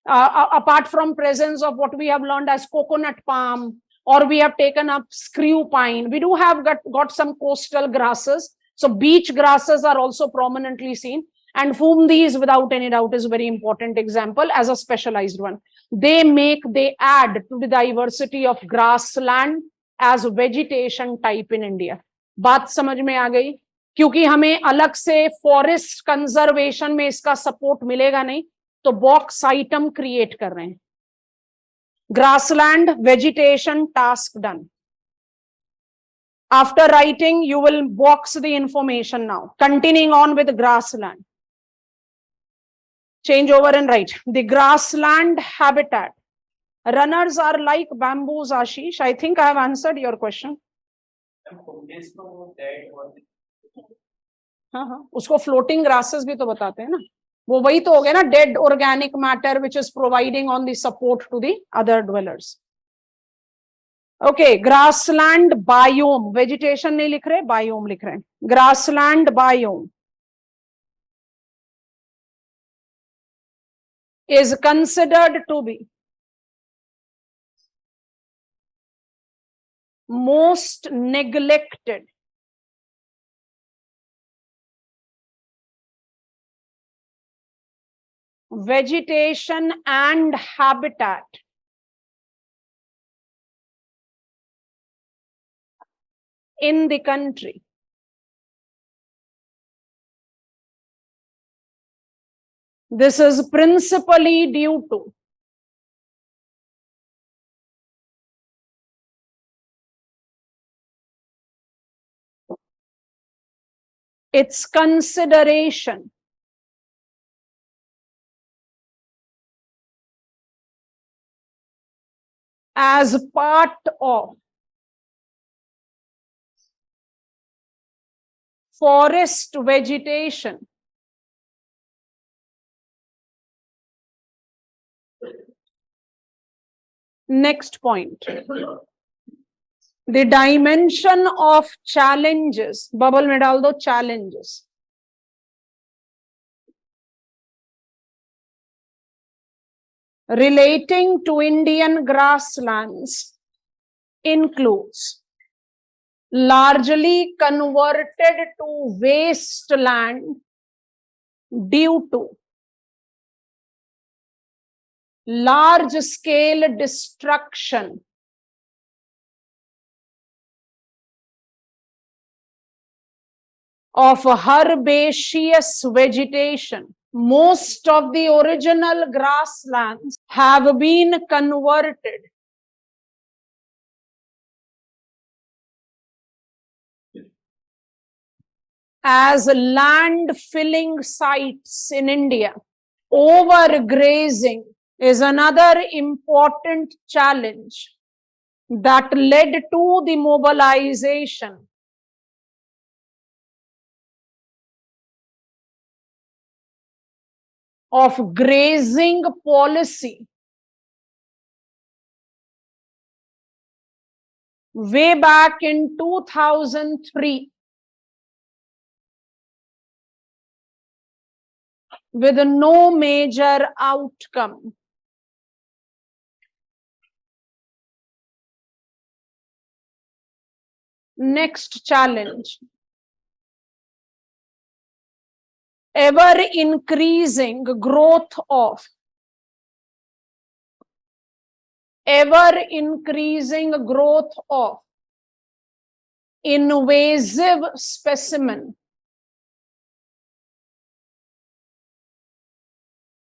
Apart from presence of what we have learned as coconut palm, or we have taken up screw pine, we do have got some coastal grasses. So beach grasses are also prominently seen, and whom these without any doubt is a very important example as a specialized one. They add to the diversity of grassland as vegetation type in India. बात समझ में आ गई? क्योंकि हमें अलग से forest conservation में इसका सपोर्ट मिलेगा नहीं, तो बॉक्स आइटम क्रिएट कर रहे हैं. Grassland vegetation task done. After writing you will box the information now. Continuing on with grassland. Change over and write. The grassland habitat. Runners are like bamboos, Ashish. I think I have answered your question. हाँ, उसको floating grasses भी तो बताते हैं ना, वो वही तो हो गया ना, dead organic matter which is providing on the support to the other dwellers. Okay, grassland biome, vegetation नहीं लिख रहे, biome लिख रहे हैं. Grassland biome is considered to be most neglected vegetation and habitat in the country. This is principally due to its consideration as part of forest vegetation Next point. The dimension of challenges. Bubble में डाल दो challenges. Relating to Indian grasslands includes largely converted to wasteland due to large scale destruction of herbaceous vegetation. Most of the original grasslands have been converted as land filling sites in India. Overgrazing is another important challenge that led to the mobilization of grazing policy way back in 2003 with no major outcome. Next challenge. Ever increasing growth of invasive specimen.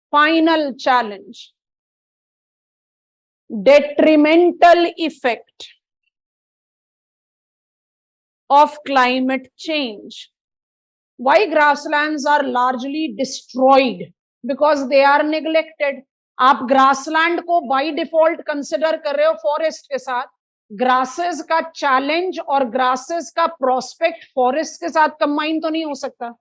Final challenge. Detrimental effect of climate change. Why grasslands are largely destroyed? Because they are neglected. आप grassland को by default consider कर रहे हो forest के साथ. Grasses का challenge और grasses का prospect forest के साथ combine तो नहीं हो सकता.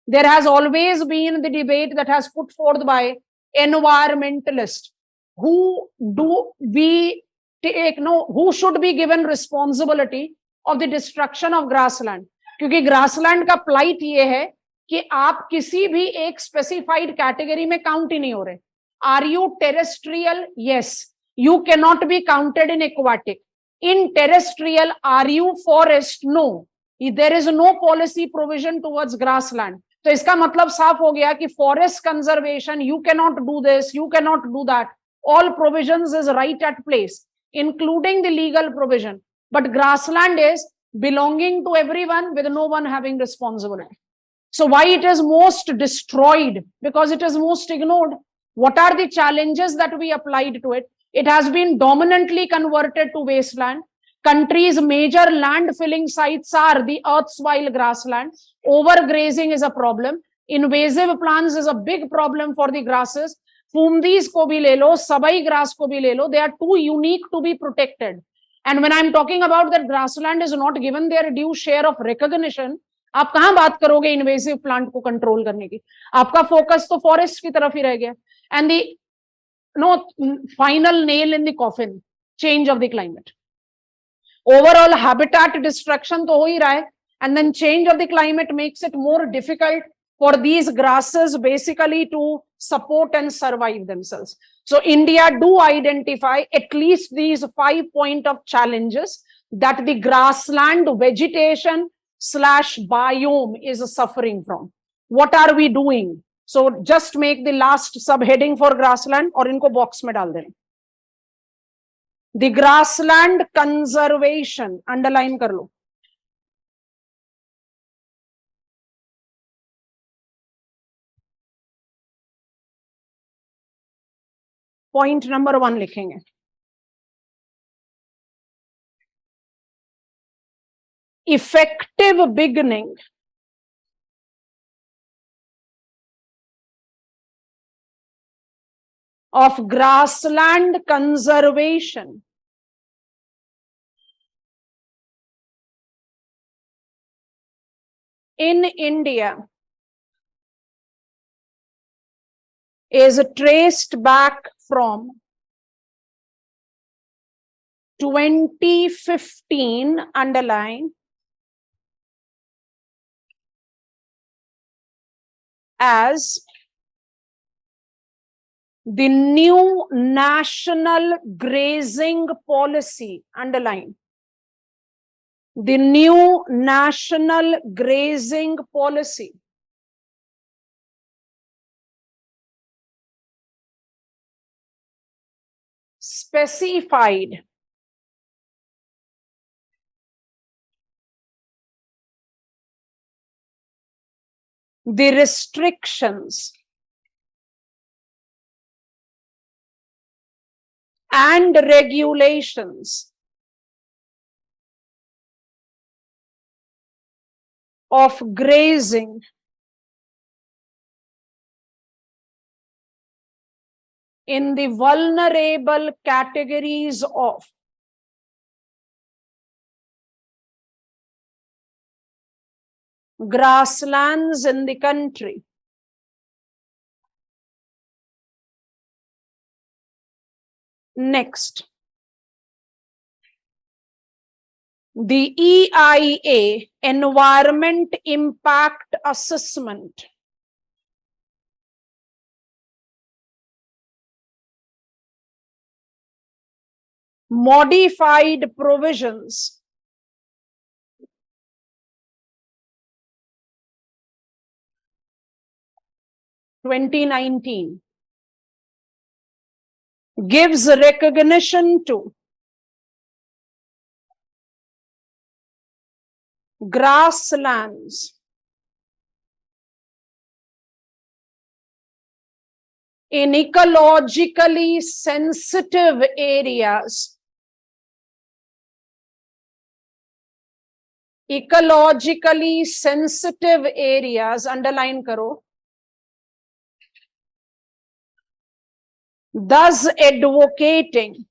There has always been the debate that has put forth by environmentalists. Who should be given responsibility of the destruction of grassland? क्योंकि grassland का plight ये है कि आप किसी भी एक specified category में count ही नहीं हो रहे. Are you terrestrial? Yes. You cannot be counted in aquatic. In terrestrial, are you forest? No. There is no policy provision towards grassland. तो इसका मतलब साफ हो गया कि forest conservation, you cannot do this, you cannot do that. All provisions is right at place, including the legal provision. But grassland is belonging to everyone with no one having responsibility. So why it is most destroyed? Because it is most ignored. What are the challenges that we applied to it? It has been dominantly converted to wasteland. Country's major land filling sites are the erstwhile grassland. Overgrazing is a problem. Invasive plants is a big problem for the grasses. Fumdis ko bhi le lo, sabai grass ko bhi le lo. They are too unique to be protected. And when I'm talking about that grassland is not given their due share of recognition, आप कहां बात करोगे invasive plant को control करने की? आपका focus तो forest की तरफ ही रह गया. And the no final nail in the coffin, change of the climate. Overall habitat destruction तो हो ही रहा है, and then change of the climate makes it more difficult for these grasses basically to support and survive themselves. So India do identify at least these 5 points of challenges that the grassland vegetation / biome is suffering from. What are we doing? So just make the last subheading for grassland और इनको box में डाल दें. The grassland conservation, underline कर लो. Point number 1 लिखेंगे. Effective beginning of grassland conservation in India is traced back from 2015, underline, as the new national grazing policy, underline, the new national grazing policy specified the restrictions and regulations of grazing in the vulnerable categories of grasslands in the country. Next, the EIA, Environment Impact Assessment, modified provisions (2019) gives recognition to grasslands in ecologically sensitive areas, ecologically sensitive areas, underline karo, thus advocating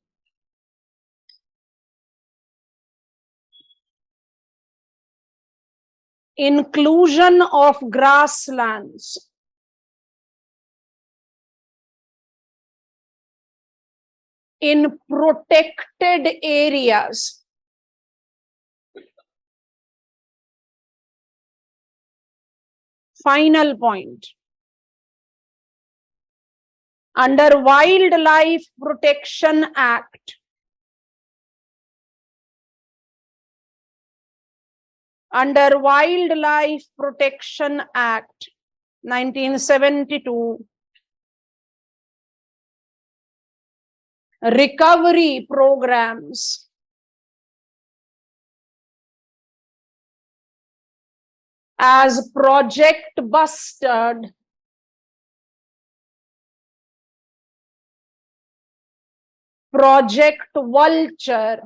inclusion of grasslands in protected areas final point under Wildlife Protection Act, under Wildlife Protection Act 1972, recovery programs as Project Bustard, Project Vulture,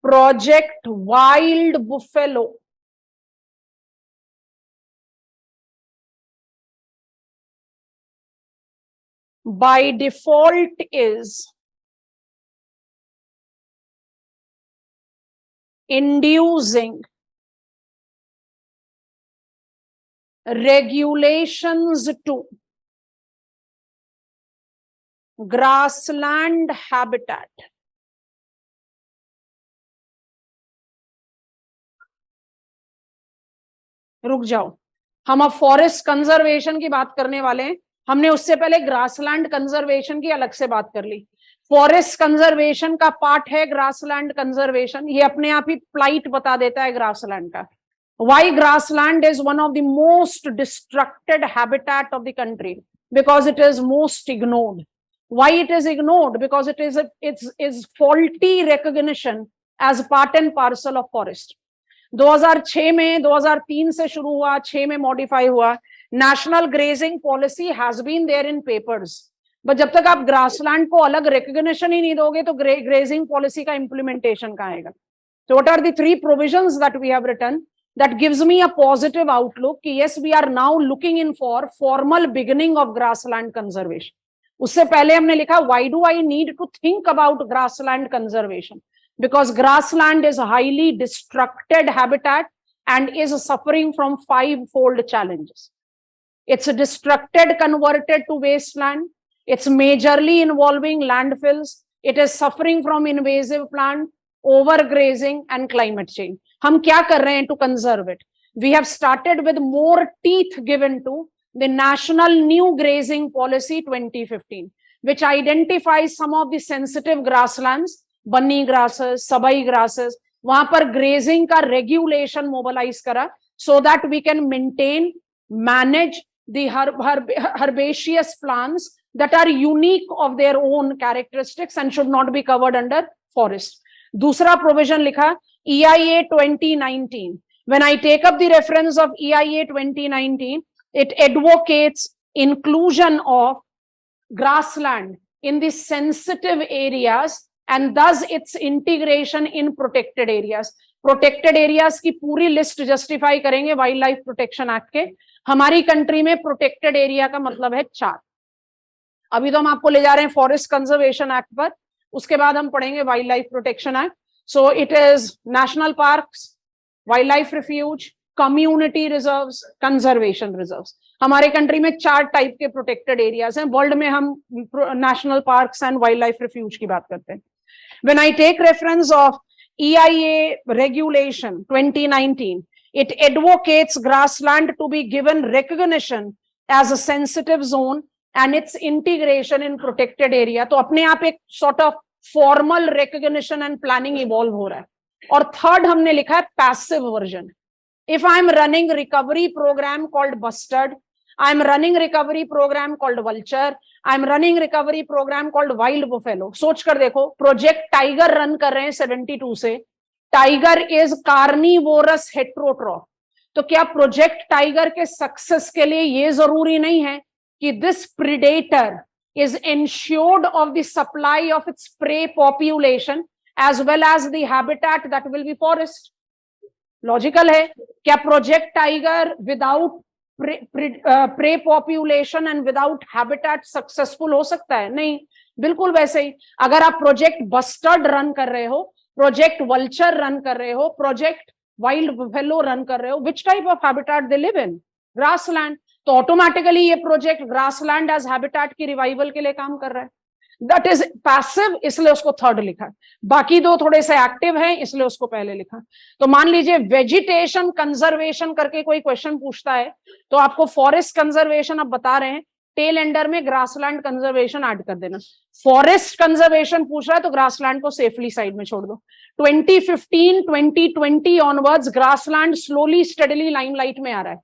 Project Wild Buffalo. By default is inducing regulations to grassland habitat. रुक जाओ, हम अब forest conservation की बात करने वाले हैं। हमने उससे पहले ग्रासलैंड कंजर्वेशन की अलग से बात कर ली। फॉरेस्ट कंजर्वेशन का पार्ट है ग्रासलैंड कंजर्वेशन, ये अपने आप ही प्लाइट बता देता है ग्रासलैंड का। Why grassland is one of the most destructed habitat of the country? Because it is most ignored. Why it is ignored? Because it is faulty recognition as part and parcel of forest. 2006 में 2003 से शुरू हुआ, 6 में modify हुआ। National grazing policy has been there in papers, but जब तक आप grassland को अलग रिकॉग्निशन ही नहीं दोगे तो ग्रेजिंग पॉलिसी का इंप्लीमेंटेशन कहाँ आएगा? So what are the 3 provisions that we have written that gives me a positive outlook कि yes, we are now looking in for formal beginning of grassland conservation. उससे पहले हमने लिखा why do I need to think about grassland conservation? Because grassland is a highly destructed habitat and is suffering from 5-fold challenges. It's destructed, converted to wasteland. It's majorly involving landfills. It is suffering from invasive plant, overgrazing and climate change. हम क्या कर रहे हैं to conserve it? We have started with more teeth given to the National New Grazing Policy 2015, which identifies some of the sensitive grasslands, bunny grasses, sabai grasses. वहां पर grazing का regulation mobilize करा so that we can maintain, manage the herbaceous plants that are unique of their own characteristics and should not be covered under forest. दूसरा provision लिखा EIA 2019. When I take up the reference of EIA 2019, it advocates inclusion of grassland in the sensitive areas and thus its integration in protected areas. Protected areas की पूरी list justify करेंगे wild life protection act के। हमारी country में protected area का मतलब है 4। अभी तो हम आपको ले जा रहे हैं फॉरेस्ट कंजर्वेशन एक्ट पर, उसके बाद हम पढ़ेंगे wild life protection act. So it is national parks, wild life refuge, community reserves, conservation reserves. हमारे कंट्री में 4 टाइप के प्रोटेक्टेड एरियाज हैं। वर्ल्ड में हम national parks and wild life refuge की बात करते हैं। When I take reference of EIA regulation 2019, it advocates grassland to be given recognition as a sensitive zone and its integration in protected area. तो अपने आप एक sort of formal recognition and planning evolve हो रहा है। और third हमने लिखा है passive version. If I am running recovery program called Bustard, I am running recovery program called Vulture, I am running recovery program called Wild Buffalo. सोच कर देखो, प्रोजेक्ट टाइगर रन कर रहे हैं 72 से। Tiger is carnivorous heterotroph. तो क्या project tiger के सक्सेस के लिए ये जरूरी नहीं है कि this predator is ensured of the supply of its prey population as well as the habitat that will be forest? Logical है। क्या project tiger without pray population and without habitat successful हो सकता है? नहीं। बिल्कुल वैसे ही अगर आप प्रोजेक्ट बस्टर्ड रन कर रहे हो, प्रोजेक्ट वल्चर रन कर रहे हो, प्रोजेक्ट वाइल्ड बुफेलो रन कर रहे हो, which type of habitat they live in? Grassland. तो ऑटोमेटिकली ये प्रोजेक्ट ग्रासलैंड एज हैबिटेट की रिवाइवल के लिए काम कर रहा है। दैट इज पैसिव, इसलिए उसको थर्ड लिखा। बाकी 2 थोड़े से एक्टिव हैं, इसलिए उसको पहले लिखा। तो मान लीजिए वेजिटेशन कंजर्वेशन करके कोई क्वेश्चन पूछता है तो आपको फॉरेस्ट कंजर्वेशन अब बता रहे हैं, टेल एंडर में ग्रासलैंड कंजर्वेशन ऐड कर देना। फॉरेस्ट कंजर्वेशन पूछ रहा है तो ग्रासलैंड को सेफली साइड में छोड़ दो। 2015-2020 onwards grassland slowly steadily limelight में आ रहा है,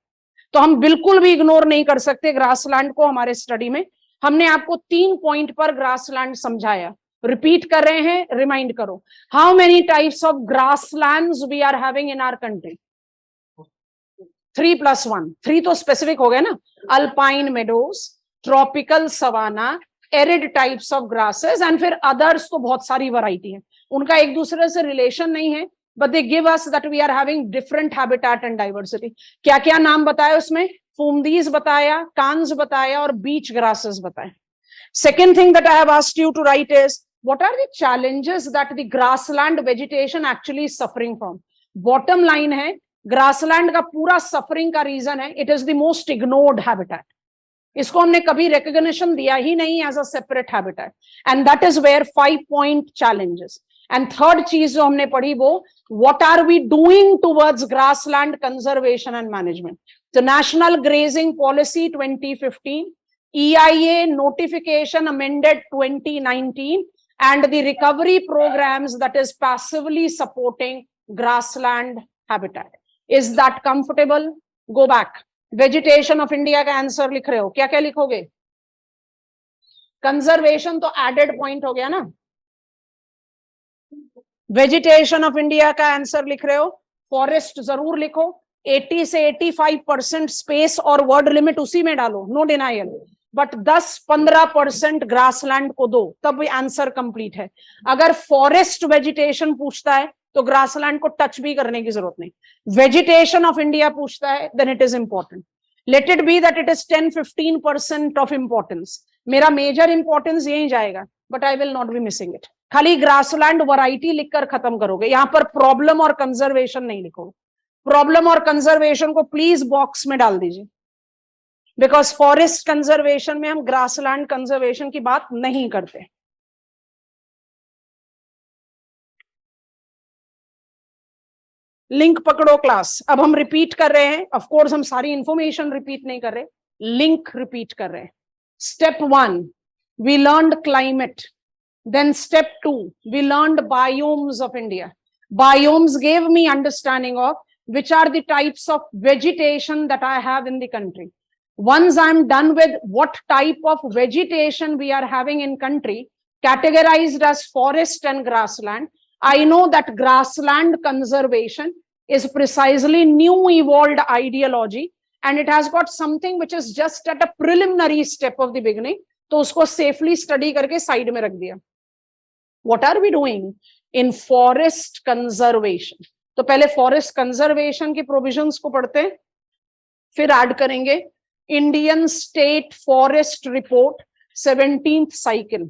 तो हम बिल्कुल भी इग्नोर नहीं कर सकते ग्रासलैंड को हमारे स्टडी में। हमने आपको 3 पॉइंट पर ग्रासलैंड समझाया, रिपीट कर रहे हैं, रिमाइंड करो। How many types of grasslands we are having in our country? 3+1। 3 तो स्पेसिफिक हो गया ना। Alpine meadows, tropical savanna, arid types of grasses, and फिर अदर्स तो बहुत सारी वैरायटी है, उनका एक दूसरे से रिलेशन नहीं है, but they give us that we are having different habitat and diversity. क्या क्या नाम बताया उसमें? फूमदीज बताया, कांस बताया और बीच ग्रासेस बताया। Second thing that I have asked you to write is, what are the challenges that the grassland vegetation actually is suffering from? Bottom line है, grassland का पूरा suffering का reason है, it is the most ignored habitat. इसको हमने कभी recognition दिया ही नहीं as a separate habitat. And that is where 5-point challenges. And third चीज जो हमने पढ़ी वो, what are we doing towards grassland conservation and management? The National Grazing Policy 2015, EIA notification amended 2019, and the recovery programs that is passively supporting grassland habitat. Is that comfortable? Go back. Vegetation of India का answer लिख रहे हो, क्या क्या लिखोगे? Conservation तो added point हो गया ना। वेजिटेशन ऑफ इंडिया का आंसर लिख रहे हो, फॉरेस्ट जरूर लिखो, 80 से 85% स्पेस और वर्ड लिमिट उसी में डालो, नो डिनायल, बट 10-15% ग्रासलैंड को दो, तब आंसर कंप्लीट है। अगर फॉरेस्ट वेजिटेशन पूछता है तो ग्रासलैंड को टच भी करने की जरूरत नहीं। वेजिटेशन ऑफ इंडिया पूछता है, then it is important. Let it be that it is 10-15% of importance, मेरा मेजर इंपॉर्टेंस यही जाएगा, but I will not be missing it. खाली ग्रासलैंड वैरायटी लिखकर खत्म करोगे, यहां पर प्रॉब्लम और कंजर्वेशन नहीं लिखोगे। प्रॉब्लम और कंजर्वेशन को प्लीज बॉक्स में डाल दीजिए, बिकॉज फॉरेस्ट कंजर्वेशन में हम ग्रासलैंड कंजर्वेशन की बात नहीं करते। लिंक पकड़ो क्लास, अब हम रिपीट कर रहे हैं, ऑफ कोर्स हम सारी इंफॉर्मेशन रिपीट नहीं कर रहे, लिंक रिपीट कर रहे हैं। Step 1 we learned climate, then step 2 we learned biomes of India. Biomes gave me understanding of which are the types of vegetation that I have in the country. Once I'm done with what type of vegetation we are having in country categorized as forest and grassland, I know that grassland conservation is precisely new evolved ideology, and it has got something which is just at a preliminary step of the beginning, तो उसको safely study करके side में रख दिया। What are we doing in forest conservation? तो पहले forest conservation की provisions को पढ़ते हैं, फिर ऐड करेंगे Indian state forest report 17th cycle,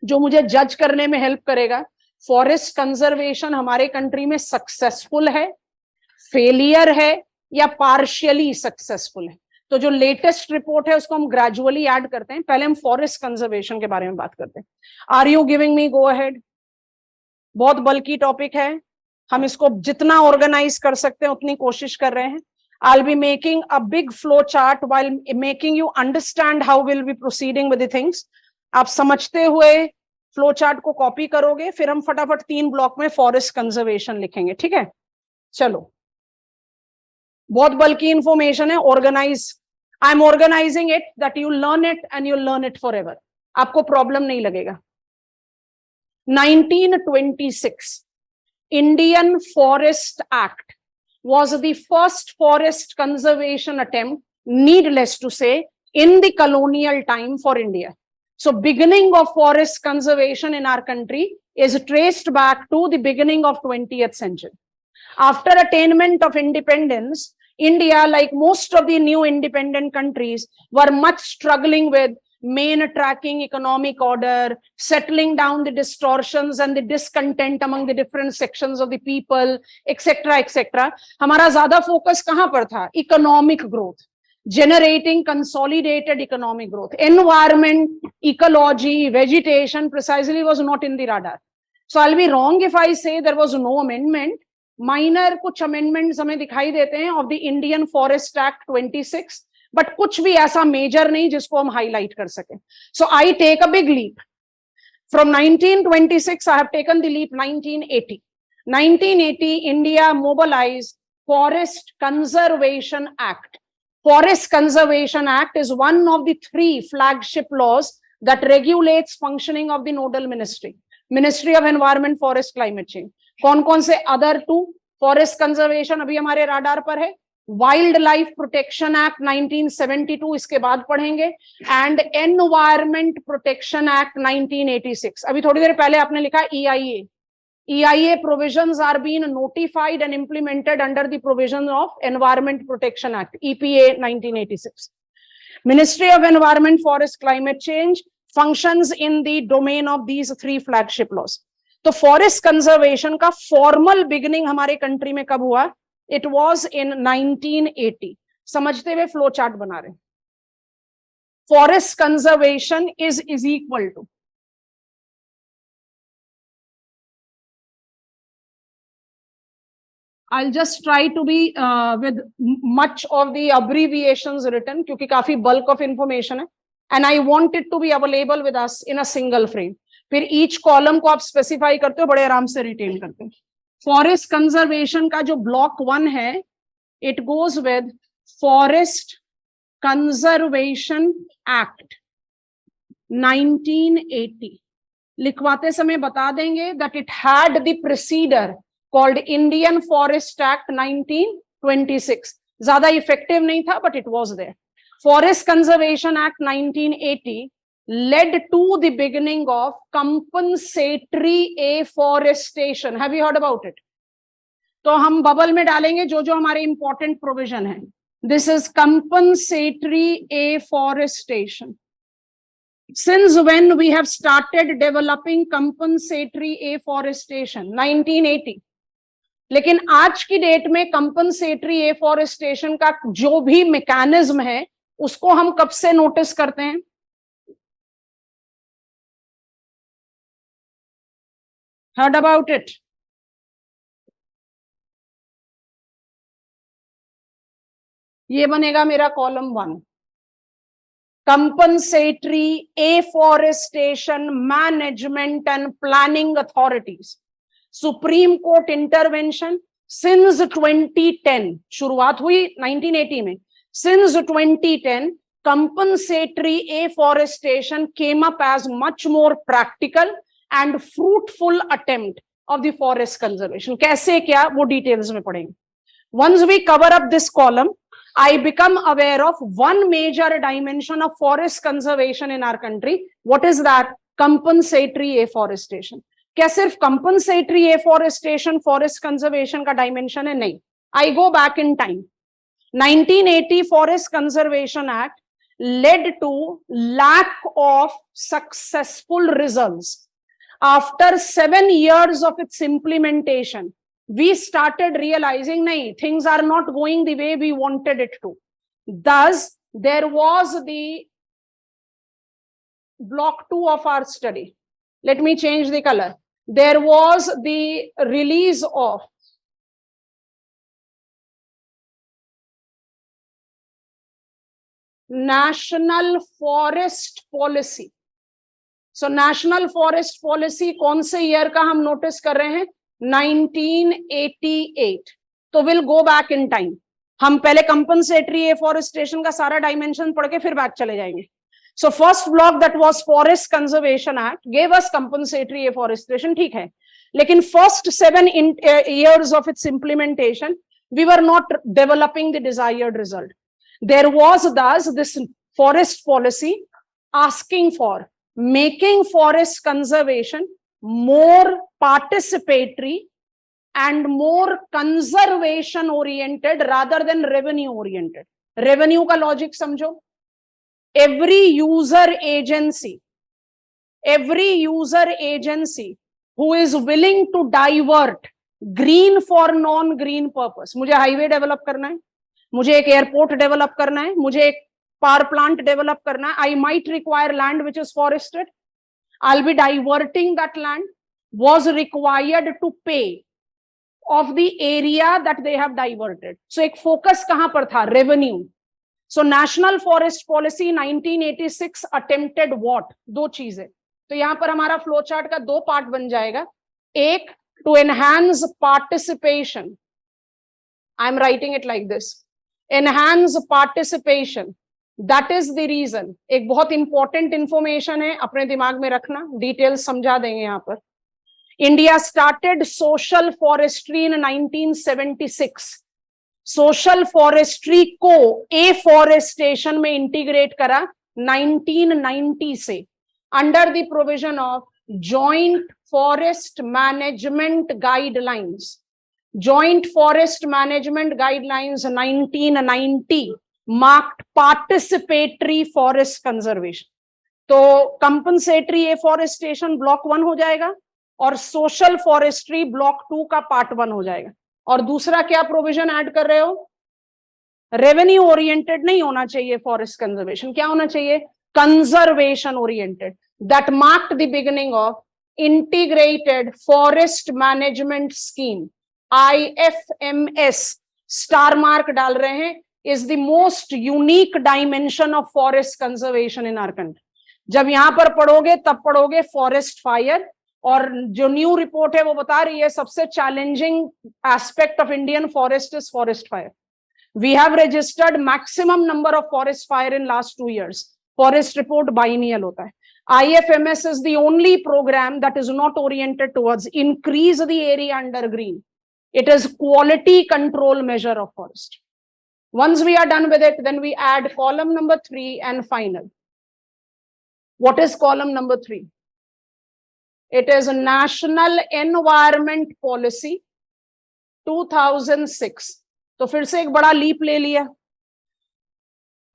जो मुझे जज करने में हेल्प करेगा फॉरेस्ट कंजर्वेशन हमारे कंट्री में सक्सेसफुल है, फेलियर है या पार्शियली सक्सेसफुल है। तो जो लेटेस्ट रिपोर्ट है उसको हम ग्रेजुअली ऐड करते हैं, पहले हम फॉरेस्ट कंजर्वेशन के बारे में बात करते हैं। Are you giving me go ahead? बहुत बल्कि टॉपिक है, हम इसको जितना ऑर्गेनाइज कर सकते हैं उतनी कोशिश कर रहे हैं। I'll be making a big flow chart while making you understand how we'll be proceeding with the things. आप समझते हुए फ्लो चार्ट को कॉपी करोगे, फिर हम फटाफट 3 ब्लॉक में फॉरेस्ट कंजर्वेशन लिखेंगे, ठीक है? चलो, बहुत बल्कि इंफॉर्मेशन है, organise, I am organising it that you learn it and you learn it for ever, आपको प्रॉब्लम नहीं लगेगा। 1926 Indian forest act was the first forest conservation attempt, needless to say, in the colonial time for India. So beginning of forest conservation in our country is traced back to the beginning of 20th century. After attainment of independence, India, like most of the new independent countries, were much struggling with main tracking economic order, settling down the distortions and the discontent among the different sections of the people, etc., etc. हमारा ज्यादा focus कहां पर था? Economic growth, generating consolidated economic growth. Environment, ecology, vegetation precisely was not in the radar. So I'll be wrong if I say there was no amendment. Minor कुछ amendments हमें दिखाई देते हैं of the Indian Forest Act 26, but कुछ भी ऐसा major नहीं जिसको हम हाईलाइट कर सके। So I take a big leap from 1926, I have taken the leap 1980। 1980 India mobilize forest conservation act. Forest conservation act is one of the 3 flagship laws that regulates functioning of the nodal ministry, ministry of environment, forest, climate change. कौन कौन से other 2? Forest conservation अभी हमारे radar पर है, wild life protection act 1972 इसके बाद पढ़ेंगे, एंड एनवायरमेंट प्रोटेक्शन एक्ट 1986। अभी थोड़ी देर पहले आपने लिखा EIA. EIA provisions are being notified and implemented under the provisions of Environment Protection Act, EPA 1986. Ministry of Environment, Forest, Climate Change functions in the domain of these three flagship laws. तो forest conservation का formal beginning हमारे country में कब हुआ? It was in 1980. समझते हुए flow chart बना रहे. Forest conservation is equal to, I'll just try to be with much of the abbreviations written क्योंकि काफी bulk of information है, and I want it to be available with us in a single frame. फिर each column को आप specify करते हो, बड़े आराम से retain करते हो. Forest conservation का जो block 1 है, it goes with Forest Conservation Act 1980. लिखवाते समय बता देंगे that it had the preceder called Indian Forest Act 1926. ज्यादा इफेक्टिव नहीं था, but it was there. Forest Conservation Act 1980 led to the beginning of compensatory afforestation. Have you heard about it? तो हम bubble में डालेंगे जो जो हमारे इंपॉर्टेंट प्रोविजन है. This is compensatory afforestation. Since when we have started developing compensatory afforestation? 1980. लेकिन आज की डेट में कंपनसेटरी एफॉरेस्टेशन का जो भी मैकेनिज्म है उसको हम कब से नोटिस करते हैं? Heard about it? ये बनेगा मेरा column 1. Compensatory afforestation management and planning authorities. Supreme court intervention since 2010. शुरुआत हुई 1980 में. Since 2010 compensatory afforestation came up as much more practical and fruitful attempt of the forest conservation. कैसे क्या वो डिटेल्स में पढ़ेंगे. Once we cover up this column, I become aware of one major dimension of forest conservation in our country. What is that? Compensatory afforestation. क्या सिर्फ compensatory afforestation forest conservation का dimension है? नहीं. I go back in time. 1980 forest conservation act led to lack of successful results. After 7 years of its implementation, we started realizing nahi, things are not going the way we wanted it to. Thus, there was the block 2 of our study. Let me change the color. There was the release of National Forest Policy. So National Forest Policy कौन से year का हम notice कर रहे हैं? 1988. तो we'll go back in time. हम पहले compensatory afforestation का सारा डायमेंशन पढ़ के फिर बैक चले जाएंगे. So first block that was Forest Conservation Act gave us compensatory afforestation. ठीक है, लेकिन first 7 years of its implementation, we were not developing the desired result. There was thus this forest policy asking for making forest conservation more participatory and more conservation oriented rather than revenue oriented. Revenue का logic समझो. Every user agency who is willing to divert green for non-green purpose. मुझे highway develop करना है, मुझे एक airport develop करना है, मुझे एक पावर प्लांट डेवलप करना है. I might require land which is forested. I'll be diverting that land. Was required to pay of the area that they have diverted. So एक फोकस कहां पर था? Revenue. So National Forest Policy 1986 attempted what? दो चीजें. तो यहां पर हमारा फ्लो चार्ट का 2 पार्ट बन जाएगा. एक, to enhance participation. I'm writing it like this. Enhance participation. That is the reason. एक बहुत इंपॉर्टेंट इंफॉर्मेशन है, अपने दिमाग में रखना, डिटेल्स समझा देंगे यहां पर. India started social forestry in 1976. Social forestry को एफॉरेस्टेशन में इंटीग्रेट करा 1990 से under the provision of joint forest management guidelines. Joint forest management guidelines 1990 marked participatory forest conservation. तो कंपनसेटरी एफॉरेस्टेशन ब्लॉक 1 हो जाएगा और सोशल फॉरेस्ट्री ब्लॉक 2 का part 1 हो जाएगा. और दूसरा क्या प्रोविजन ऐड कर रहे हो? रेवेन्यू ओरिएंटेड नहीं होना चाहिए फॉरेस्ट कंजर्वेशन. क्या होना चाहिए? Conservation oriented. That marked the beginning of integrated forest management scheme, IFMS. Star mark डाल रहे हैं. Is the most unique dimension of forest conservation in our country. जब यहां पर पढ़ोगे तब पढ़ोगे फॉरेस्ट फायर, और जो न्यू रिपोर्ट है वो बता रही है सबसे challenging aspect of Indian forest is forest fire. We have registered maximum number of forest fire in last 2 years. Forest report biennial होता है. IFMS is the only program that is not oriented towards increase the area under green. It is quality control measure of forest. Once we are done with it, then we add column number 3 and final. What is column number 3? It is National Environment Policy 2006. तो फिर से एक बड़ा leap ले लिया.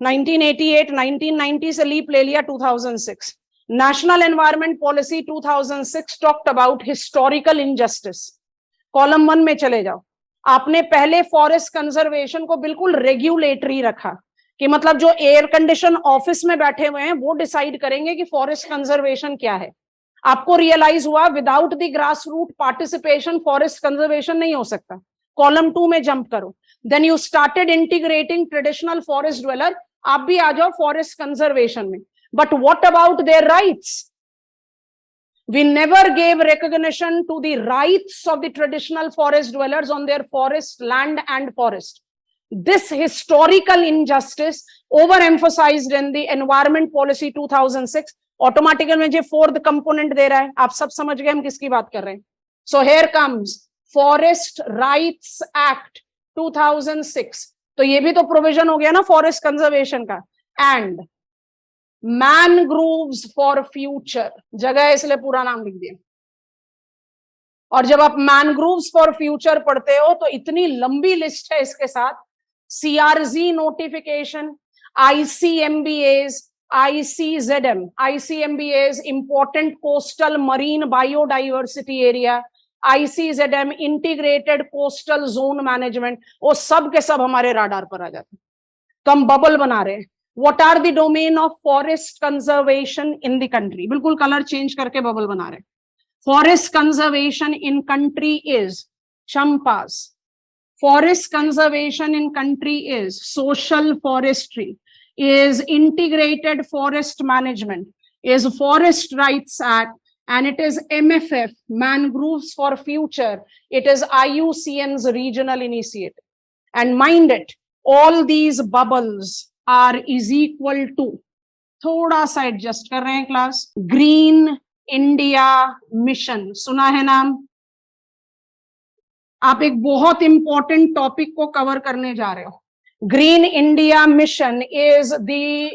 1988, 1990 से leap ले लिया 2006. National Environment Policy 2006 talked about historical injustice. Column 1 में चले जाओ. आपने पहले फॉरेस्ट कंजर्वेशन को बिल्कुल रेगुलेटरी रखा कि मतलब जो एयर कंडीशन ऑफिस में बैठे हुए हैं वो डिसाइड करेंगे कि फॉरेस्ट कंजर्वेशन क्या है. आपको रियलाइज हुआ without the grass root participation forest conservation नहीं हो सकता. कॉलम 2 में जंप करो. Then you started integrating traditional forest dweller. आप भी आ जाओ फॉरेस्ट कंजर्वेशन में. But what about their rights? We never gave recognition to the rights of the traditional forest dwellers on their forest land and forest. This historical injustice overemphasized in the Environment Policy 2006. Automatically में जो 4th component दे रहा है. आप सब समझ गए हम किसकी बात कर रहे हैं. So here comes Forest Rights Act 2006. तो ये भी तो प्रोविजन हो गया ना फॉरेस्ट कंजर्वेशन का. एंड मैनग्रोव्स फॉर फ्यूचर, जगह इसलिए पूरा नाम लिख दिया. और जब आप मैनग्रोव्स फॉर फ्यूचर पढ़ते हो तो इतनी लंबी लिस्ट है इसके साथ. CRZ notification, ICMBAs, ICZM, ICMBAs important coastal marine biodiversity area, ICZM integrated coastal zone management, वो सब के सब हमारे राडार पर आ जाते हैं. तो हम बबल बना रहे हैं. What are the domain of forest conservation in the country? बिल्कुल कलर चेंज करके बबल बना रहे हैं. Forest conservation in country is champas. Forest conservation in country is social forestry, is integrated forest management, is Forest Rights Act, and it is MFF, Mangroves for Future. It is IUCN's regional initiative. And mind it, all these bubbles are is equal to, थोड़ा सा adjust कर रहे हैं class, green India mission. सुना है नाम? आप एक बहुत इंपॉर्टेंट टॉपिक को कवर करने जा रहे हो. Green India mission is the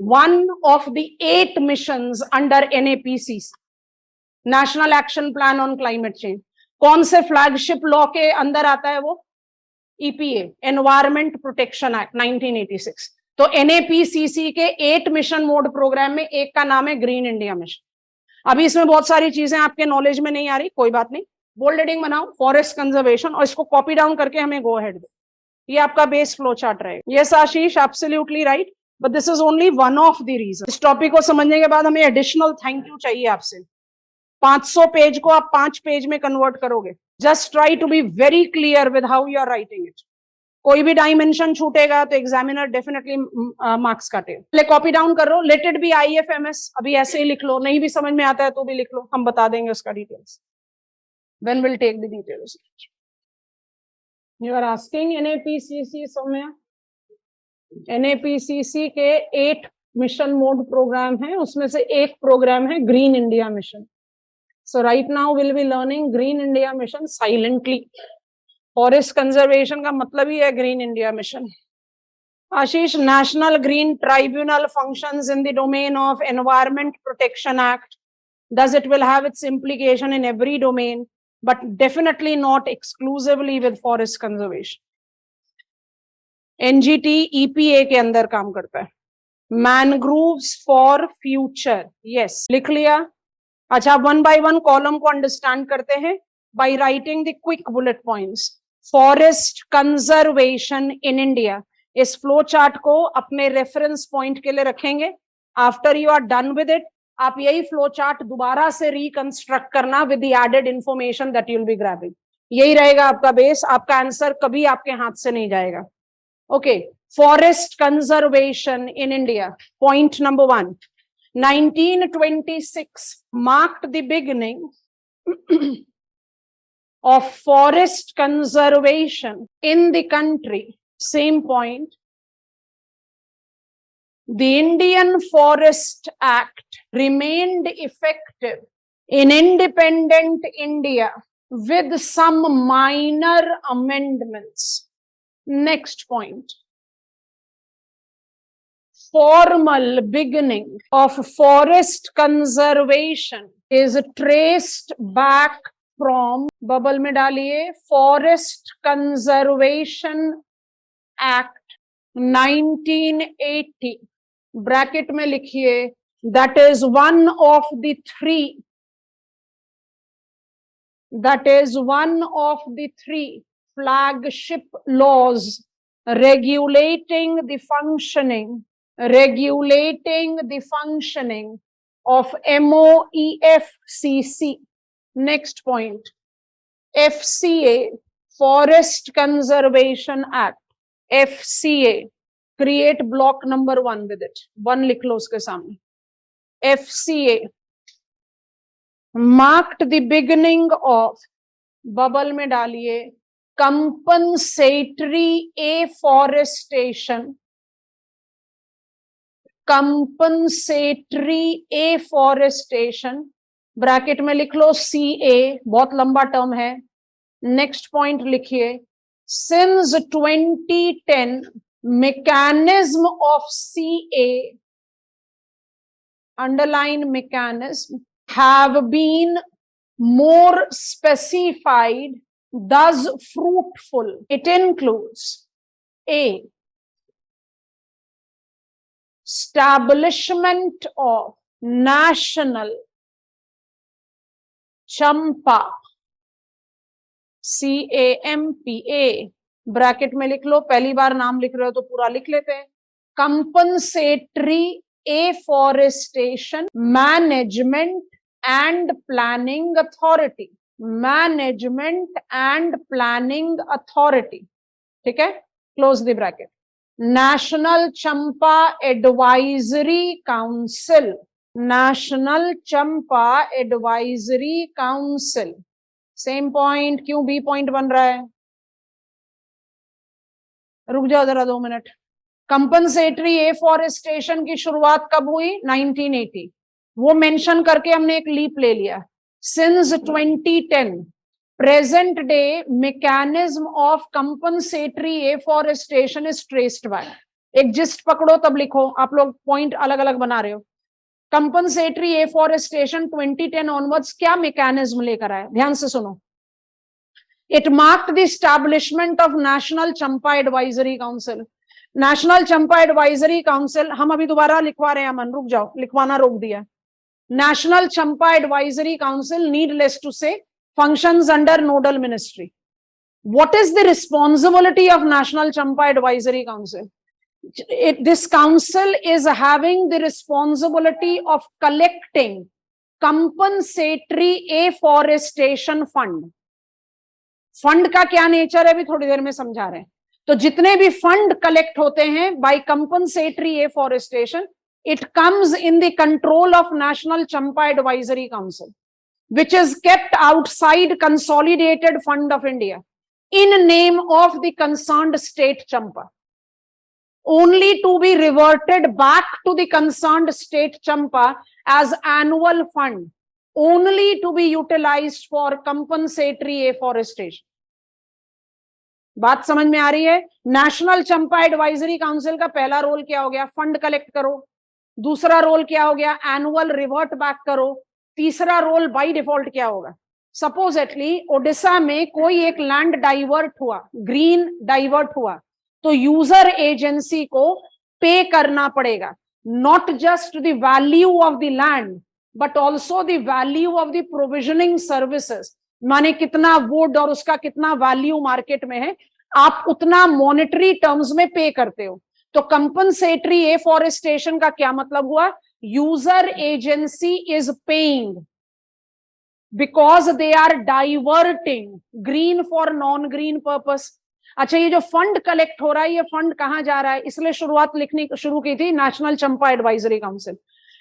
one of the 8 missions under NAPCC, national action plan on climate change. कौन से फ्लैगशिप लॉ के अंदर आता है वो? EPA, environment protection act 1986. तो NAPCC के 8 मिशन मोड प्रोग्राम में एक का नाम है ग्रीन इंडिया मिशन. अभी इसमें बहुत सारी चीजें आपके नॉलेज में नहीं आ रही, कोई बात नहीं. बोल्ड हेडिंग बनाओ फॉरेस्ट कंजर्वेशन और इसको कॉपी डाउन करके हमें गो अहेड दो. ये आपका बेस फ्लो चार्ट रहेगा. Yes Ashish, absolutely right, but this is only one of the reason. इस टॉपिक को समझने के बाद हमें एडिशनल थैंक यू चाहिए आपसे. 500 पेज को आप 5 पेज में कन्वर्ट करोगे. Just try to be very clear with how you are writing it. कोई भी डायमेंशन छूटेगा तो एग्जामिनर डेफिनेटली मार्क्स काटेगा. पहले कॉपी डाउन कर लो. Let it be IFMS. अभी ऐसे ही लिख लो, नहीं भी समझ में आता है तो भी लिख लो, हम बता देंगे उसका details. When we'll take the details. You are asking NAPCC somewhere. NAPCC के 8 मिशन मोड प्रोग्राम है, उसमें से एक प्रोग्राम है green India mission. So right now we'll be learning Green India Mission silently. Forest conservation का मतलब ही है green India mission. Ashish, National Green Tribunal functions in the domain of Environment Protection Act. Thus, it will have its implication in every domain, but definitely not exclusively with forest conservation. NGT EPA के अंदर काम करता है. Mangroves for future. Yes, लिख लिया. अच्छा, one by one column को understand करते हैं by writing the quick bullet points. Forest conservation in India. इस फ्लो चार्ट को अपने रेफरेंस पॉइंट के लिए रखेंगे. After you are done with it, आप यही फ्लो चार्ट दोबारा से रिकंस्ट्रक्ट करना with the added information that you will be grabbing. यही रहेगा आपका बेस. आपका आंसर कभी आपके हाथ से नहीं जाएगा. Okay, forest conservation in India. Point number 1, 1926 marked the beginning of forest conservation in the country. Same point. The Indian Forest Act remained effective in independent India with some minor amendments. Next point. Formal beginning of forest conservation is traced back from, bubble में डालिए, Forest Conservation Act 1980. Bracket में लिखिए, that is one of the three flagship laws regulating the functioning of MOEFCC. Next point. FCA, Forest Conservation Act. FCA, create block number 1 with it. 1 लिख लो उसके सामने. FCA marked the beginning of, bubble में डालिए, compensatory afforestation. Bracket में लिख लो CA, बहुत लंबा term है. नेक्स्ट पॉइंट लिखिए, since 2010 mechanism of CA, underline mechanism, have been more specified, thus fruitful. It includes A, establishment of National Champa, CAMPA, bracket में लिख लो. पहली बार नाम लिख रहे हो तो पूरा लिख लेते हैं. Compensatory afforestation management and planning authority. ठीक है, close the bracket. National Champa advisory council. Same point. क्यों बी पॉइंट बन रहा है? रुक जाओ जरा 2 मिनट. कंपनसेटरी एफॉरेस्टेशन की शुरुआत कब हुई? 1980. वो मेंशन करके हमने एक लीप ले लिया. Since 2010 present day mechanism of compensatory afforestation is traced by. एक जिस्ट पकड़ो तब लिखो. आप लोग पॉइंट अलग अलग बना रहे हो. कंपनसेटरी एफॉरेस्टेशन 2010 ऑनवर्ड्स क्या मैकेनिज्म लेकर आए? ध्यान से सुनो. It marked the establishment of National Champa Advisory Council. National Champa Advisory Council, हम अभी दोबारा लिखवा रहे हैं. अमन रुक जाओ, लिखवाना रोक दिया. National Champa Advisory Council, needless to say, functions under nodal ministry. What is the responsibility of National Champa Advisory Council? This council is having the responsibility of collecting compensatory afforestation fund. Fund का क्या nature है अभी थोड़ी देर में समझा रहे हैं. तो जितने भी फंड कलेक्ट होते हैं by compensatory afforestation, it comes in the control of national Champa advisory council, which is kept outside consolidated fund of India in name of the concerned state Champa, only to be reverted back to the concerned state Champa as annual fund, only to be utilized for compensatory afforestation. बात समझ में आ रही है? National चंपा advisory council का पहला role क्या हो गया? फंड कलेक्ट करो। दूसरा रोल क्या हो गया? एनुअल रिवर्ट बैक करो। तीसरा रोल बाय डिफॉल्ट क्या होगा? सपोजेटली ओडिशा में कोई एक लैंड डाइवर्ट हुआ, ग्रीन डाइवर्ट हुआ, तो यूजर एजेंसी को पे करना पड़ेगा, not just the value of the land but also the value of the provisioning services. माने कितना वुड और उसका कितना वैल्यू मार्केट में है, आप उतना मॉनेटरी टर्म्स में पे करते हो। तो कंपनसेटरी एफॉरेस्टेशन का क्या मतलब हुआ? User agency is paying because they are diverting green for non green purpose. अच्छा, ये जो फंड कलेक्ट हो रहा है, ये फंड कहां जा रहा है? इसलिए शुरुआत लिखनी शुरू की थी नेशनल चंपा एडवाइजरी काउंसिल।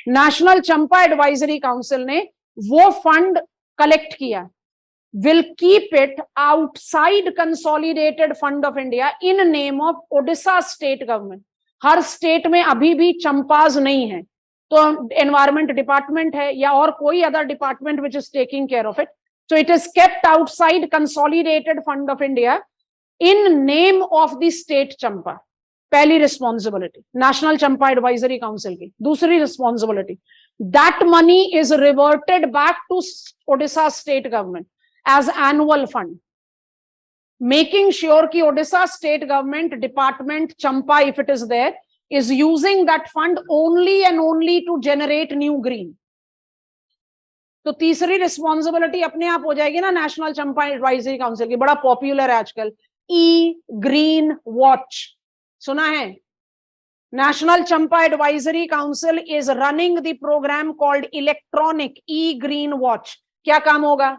नेशनल चंपा एडवाइजरी काउंसिल ने वो फंड कलेक्ट किया, will keep it outside consolidated fund of India in name of Odisha state government। Her state में अभी भी चंपाज नहीं है, तो एनवायरमेंट डिपार्टमेंट है या और कोई other department which is taking care of it, so it is kept outside consolidated fund of India in name of the state CAMPA. पहली रिस्पॉन्सिबिलिटी नेशनल चंपा एडवाइजरी काउंसिल की। दूसरी responsibility, that money is reverted back to Odisha state government as annual fund, making sure कि Odisha state government department Champa, if it is there, is using that fund only and only to generate new green। तो तीसरी responsibility अपने आप हो जाएगी ना national चंपा advisory council की। बड़ा पॉपुलर है आजकल ई ग्रीन वॉच, सुना है? National Champa advisory council is running the program called electronic E green watch. क्या काम होगा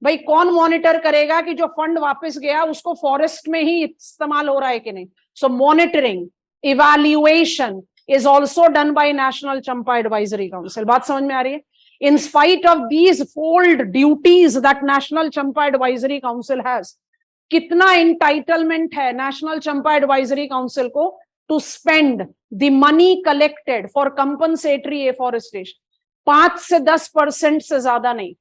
भाई? कौन मॉनिटर करेगा कि जो फंड वापस गया उसको फॉरेस्ट में ही इस्तेमाल हो रहा है कि नहीं? So monitoring, evaluation is also done by national Champa advisory council. बात समझ में आ रही है? In spite of these fold duties that national Champa advisory council has, कितना इंटाइटलमेंट है नेशनल चंपा एडवाइजरी काउंसिल को to spend the money collected for compensatory afforestation? 5 से 10% से ज्यादा नहीं।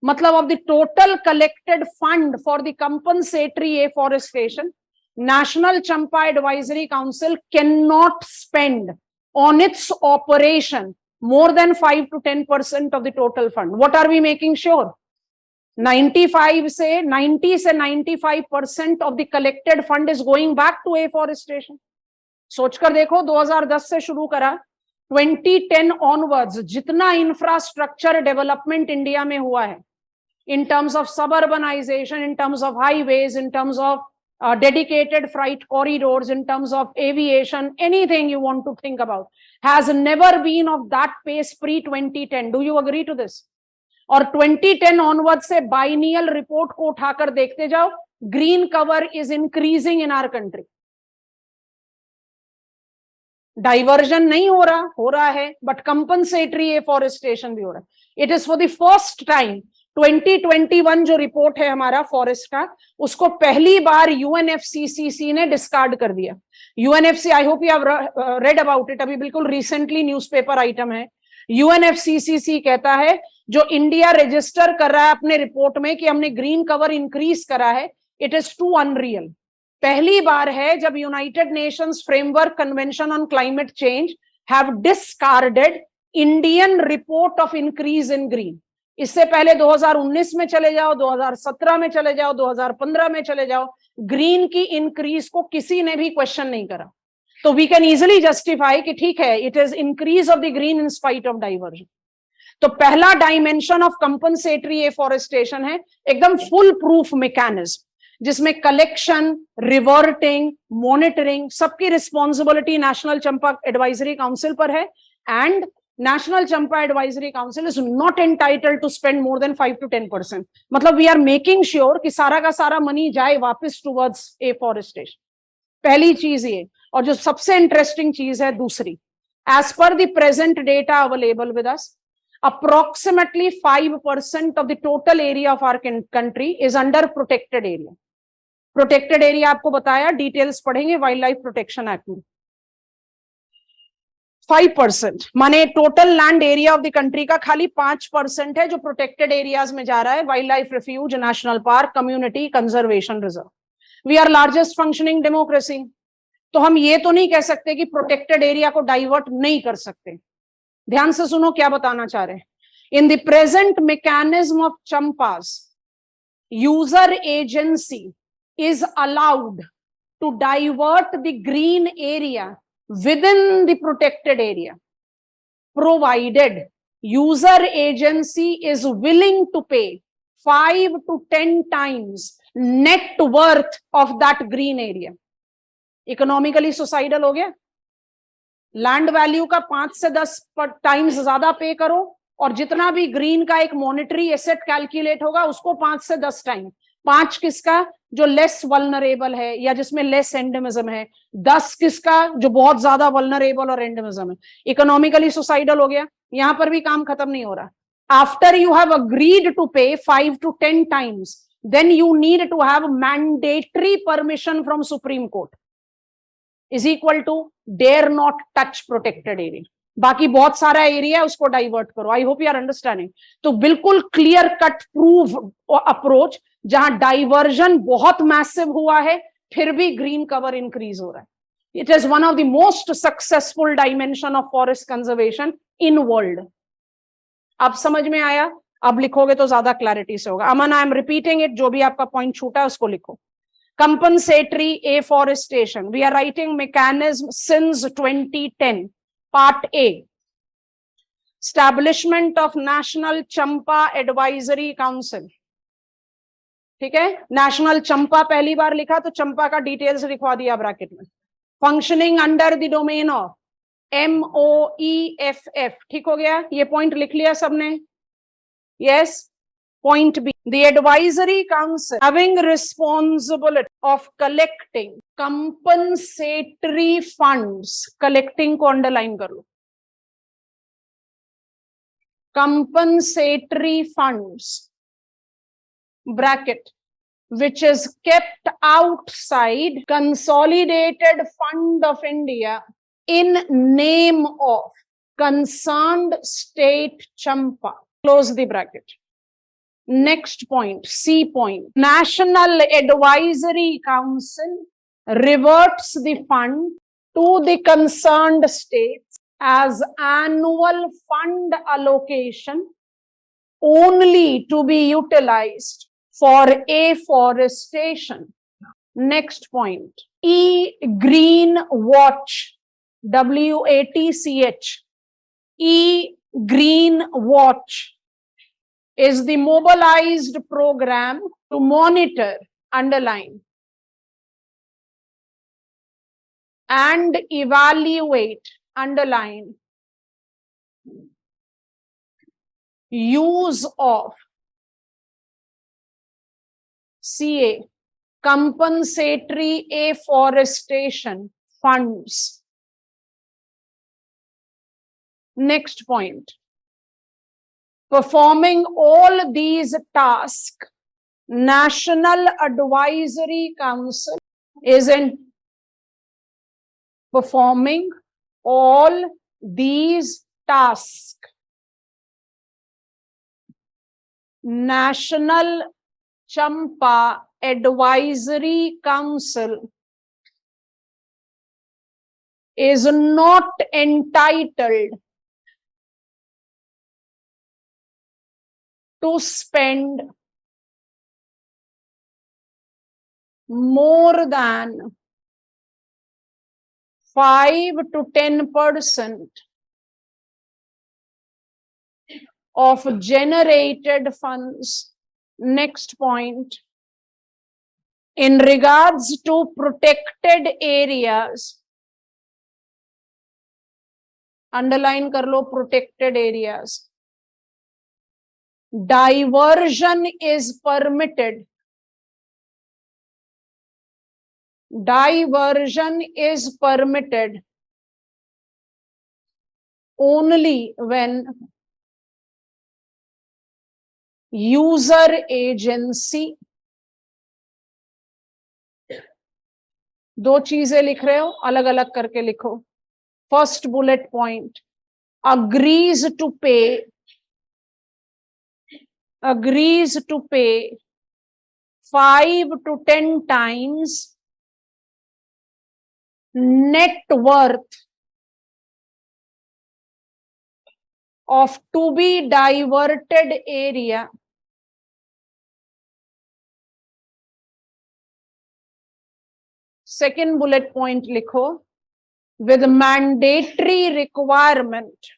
मतलब of the total collected fund for the compensatory afforestation, National Champa Advisory Council cannot spend on its operation more than 5 to 10% of the total fund. What are we making sure? 90 से 95% of the collected fund is going back to afforestation. सोचकर देखो, 2010 से शुरू करा, 2010 onwards जितना infrastructure development India में हुआ है, in terms of suburbanization, in terms of highways, in terms of dedicated freight corridors, in terms of aviation, anything you want to think about, has never been of that pace pre-2010. Do you agree to this? और 2010 onwards से biennial report को उठाकर देखते जाओ, green cover is increasing in our country. Diversion नहीं हो रहा है, बट कंपनसेटरी एफॉरेस्टेशन भी हो रहा है। It is for the first time 2021 जो रिपोर्ट है हमारा फॉरेस्ट का, उसको पहली बार यूएनएफसीसीसी ने डिस्कार्ड कर दिया। UNFC, I hope you have read about it, अभी बिल्कुल रिसेंटली न्यूज़पेपर आइटम है। यूएनएफसीसीसी कहता है जो इंडिया रजिस्टर कर रहा है अपने रिपोर्ट में कि हमने ग्रीन कवर इंक्रीज करा है, इट इज टू अनरियल। पहली बार है जब United Nations framework convention on climate change have discarded Indian report of increase in green. इससे पहले 2019 में चले जाओ, 2017 में चले जाओ, 2015 में चले जाओ, ग्रीन की इंक्रीज को किसी ने भी क्वेश्चन नहीं करा। तो वी कैन इजिली जस्टिफाई कि ठीक है, it is increase of the green in spite of diversion. तो पहला डायमेंशन ऑफ कंपनसेटरी एफॉरेस्टेशन है एकदम फुल प्रूफ मैकेनिज्म, जिसमें कलेक्शन, रिवर्टिंग, मॉनिटरिंग, सबकी रिस्पॉन्सिबिलिटी नेशनल चंपा एडवाइजरी काउंसिल पर है। And National Champa Advisory Council is not entitled to spend more than 5 to 10%. मतलब we are making sure कि सारा का सारा मनी जाए वापस towards afforestation। पहली चीज ये। और जो सबसे इंटरेस्टिंग चीज है दूसरी, as per the present data available with us, approximately 5% of the total area of our country is under protected area। Protected area आपको बताया, डिटेल्स पढ़ेंगे वाइल्ड लाइफ प्रोटेक्शन एक्ट में। 5% माने total land area of the country का खाली 5% है जो protected areas में जा रहा है, wild life refuge, national park, community conservation reserve. We are largest functioning democracy. तो हम ये तो नहीं कह सकते कि प्रोटेक्टेड एरिया को डाइवर्ट नहीं कर सकते। ध्यान से सुनो क्या बताना चाह रहे हैं। In the present mechanism of CAMPA, user agency is allowed to divert the green area within the protected area, provided user agency is willing to pay 5 to 10 times net worth of that green area. Economically suicidal हो गया, land value का 5 से 10 times ज्यादा पे करो और जितना भी ग्रीन का एक मॉनेटरी एसेट कैलकुलेट होगा उसको 5 से 10 टाइम। 5 किसका, जो लेस वल्नरेबल है या जिसमें लेस एंडेमिज्म है, 10 किसका, जो बहुत ज्यादा वल्नरेबल और एंडेमिज्म है। इकोनॉमिकली सुसाइडल हो गया। यहां पर भी काम खत्म नहीं हो रहा। After you have agreed to pay 5 to 10 times, then you need to have mandatory permission from Supreme Court is equal to dare not touch protected area। बाकी बहुत सारा एरिया है उसको डाइवर्ट करो। I hope you are understanding. तो बिल्कुल clear cut prove approach, जहां diversion बहुत मैसिव हुआ है फिर भी ग्रीन कवर इंक्रीज हो रहा है। It is one of the most successful dimension of forest conservation in world. अब समझ में आया? अब लिखोगे तो ज्यादा क्लैरिटी से होगा। अमन, आई एम रिपीटिंग इट, जो भी आपका पॉइंट छूटा है उसको लिखो। Compensatory afforestation, we are writing mechanism since 2010, part A, establishment of National Champa Advisory Council। ठीक है, नेशनल चंपा पहली बार लिखा तो चंपा का डिटेल्स लिखवा दिया ब्रैकेट में। Functioning under the domain of MOEFF, ठीक हो गया, ये पॉइंट लिख लिया सबने? Yes. Point B, the advisory council having responsibility of collecting compensatory funds, collecting को underline कर लो, compensatory funds, bracket, which is kept outside consolidated fund of India in name of concerned state Champa, close the bracket। Next point, C point, National Advisory Council reverts the fund to the concerned states as annual fund allocation only to be utilized for afforestation। Next point, E-Green Watch, WATCH, E-Green Watch is the mobilized program to monitor, underline, and evaluate, underline, use of CA, compensatory afforestation funds। Next point, performing all these tasks, National Advisory Council is in performing all these tasks, National Champa Advisory Council is not entitled to spend more than 5 to 10% of generated funds। Next point, in regards to protected areas, underline कर लो, protected areas, diversion is permitted, diversion is permitted only when user agency, दो चीजें लिख रहे हो, अलग अलग करके लिखो। First bullet point, agrees to pay 5 to 10 times net worth of to be diverted area second bullet point likho with mandatory requirement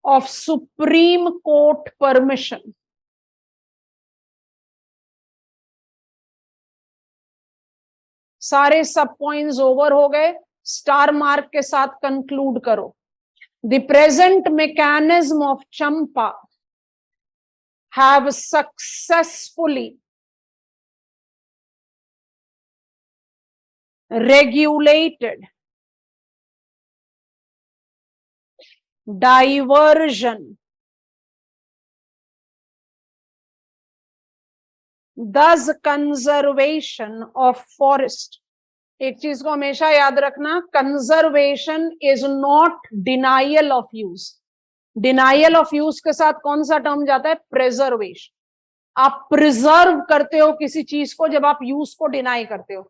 of Supreme Court permission. सारे सब पॉइंट्स ओवर हो गए, स्टार मार्क के साथ कंक्लूड करो. The present mechanism of Champa have successfully regulated diversion, thus conservation of forest. एक चीज को हमेशा याद रखना, conservation is not denial of use. Denial of use के साथ कौन सा टर्म जाता है? प्रिजर्वेशन. आप प्रिजर्व करते हो किसी चीज को जब आप यूज को डिनाई करते हो.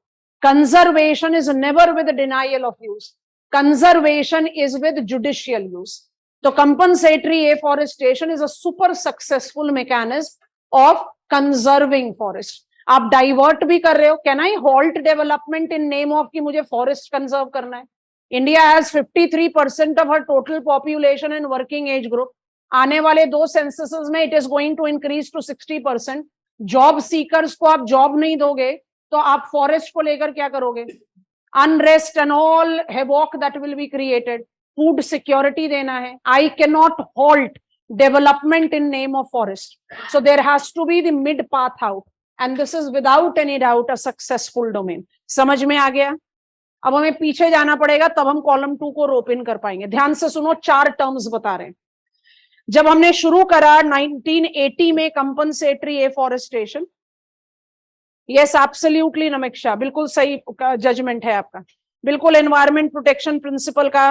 Conservation is never with denial of use. Conservation is with judicial use. तो compensatory afforestation is a super successful mechanism of conserving forest. आप डाइवर्ट भी कर रहे हो. Can I halt development in name of कि मुझे फॉरेस्ट कंजर्व करना है? India has 53% of her total population in working age group. आने वाले 2 सेंससेस में it is going to increase to 60%. Job seekers को आप जॉब नहीं दोगे तो आप फॉरेस्ट को लेकर क्या करोगे? Unrest and all havoc that will be created. Food security देना है. I can not halt development in name of forest. So there has to be the mid path out, and this is without any doubt a successful domain. समझ में आ गया? अब हमें पीछे जाना पड़ेगा, तब हम कॉलम 2 को रोप इन कर पाएंगे. ध्यान से सुनो, 4 टर्म्स बता रहे हैं. जब हमने शुरू करा 1980 में कंपनसेटरी एफॉरेस्टेशन, यस एब्सोल्युटली नमिक्षा, बिल्कुल सही जजमेंट है आपका. बिल्कुल एनवायरमेंट प्रोटेक्शन प्रिंसिपल का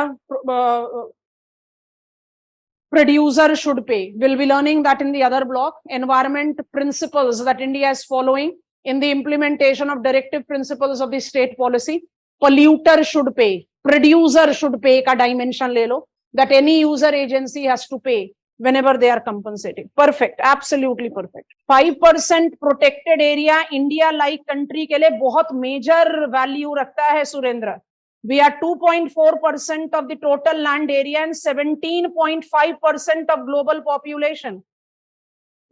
producer should pay. We'll be learning that in the other block. Environment principles that India is following in the implementation of directive principles of the state policy. Polluter should pay. Producer should pay का dimension ले लो. That any user agency has to pay whenever they are compensating. Perfect. Absolutely perfect. 5% protected area India like country के लिए बहुत major value रखता है Surendra. We are 2.4% of the total land area and 17.5% of global population.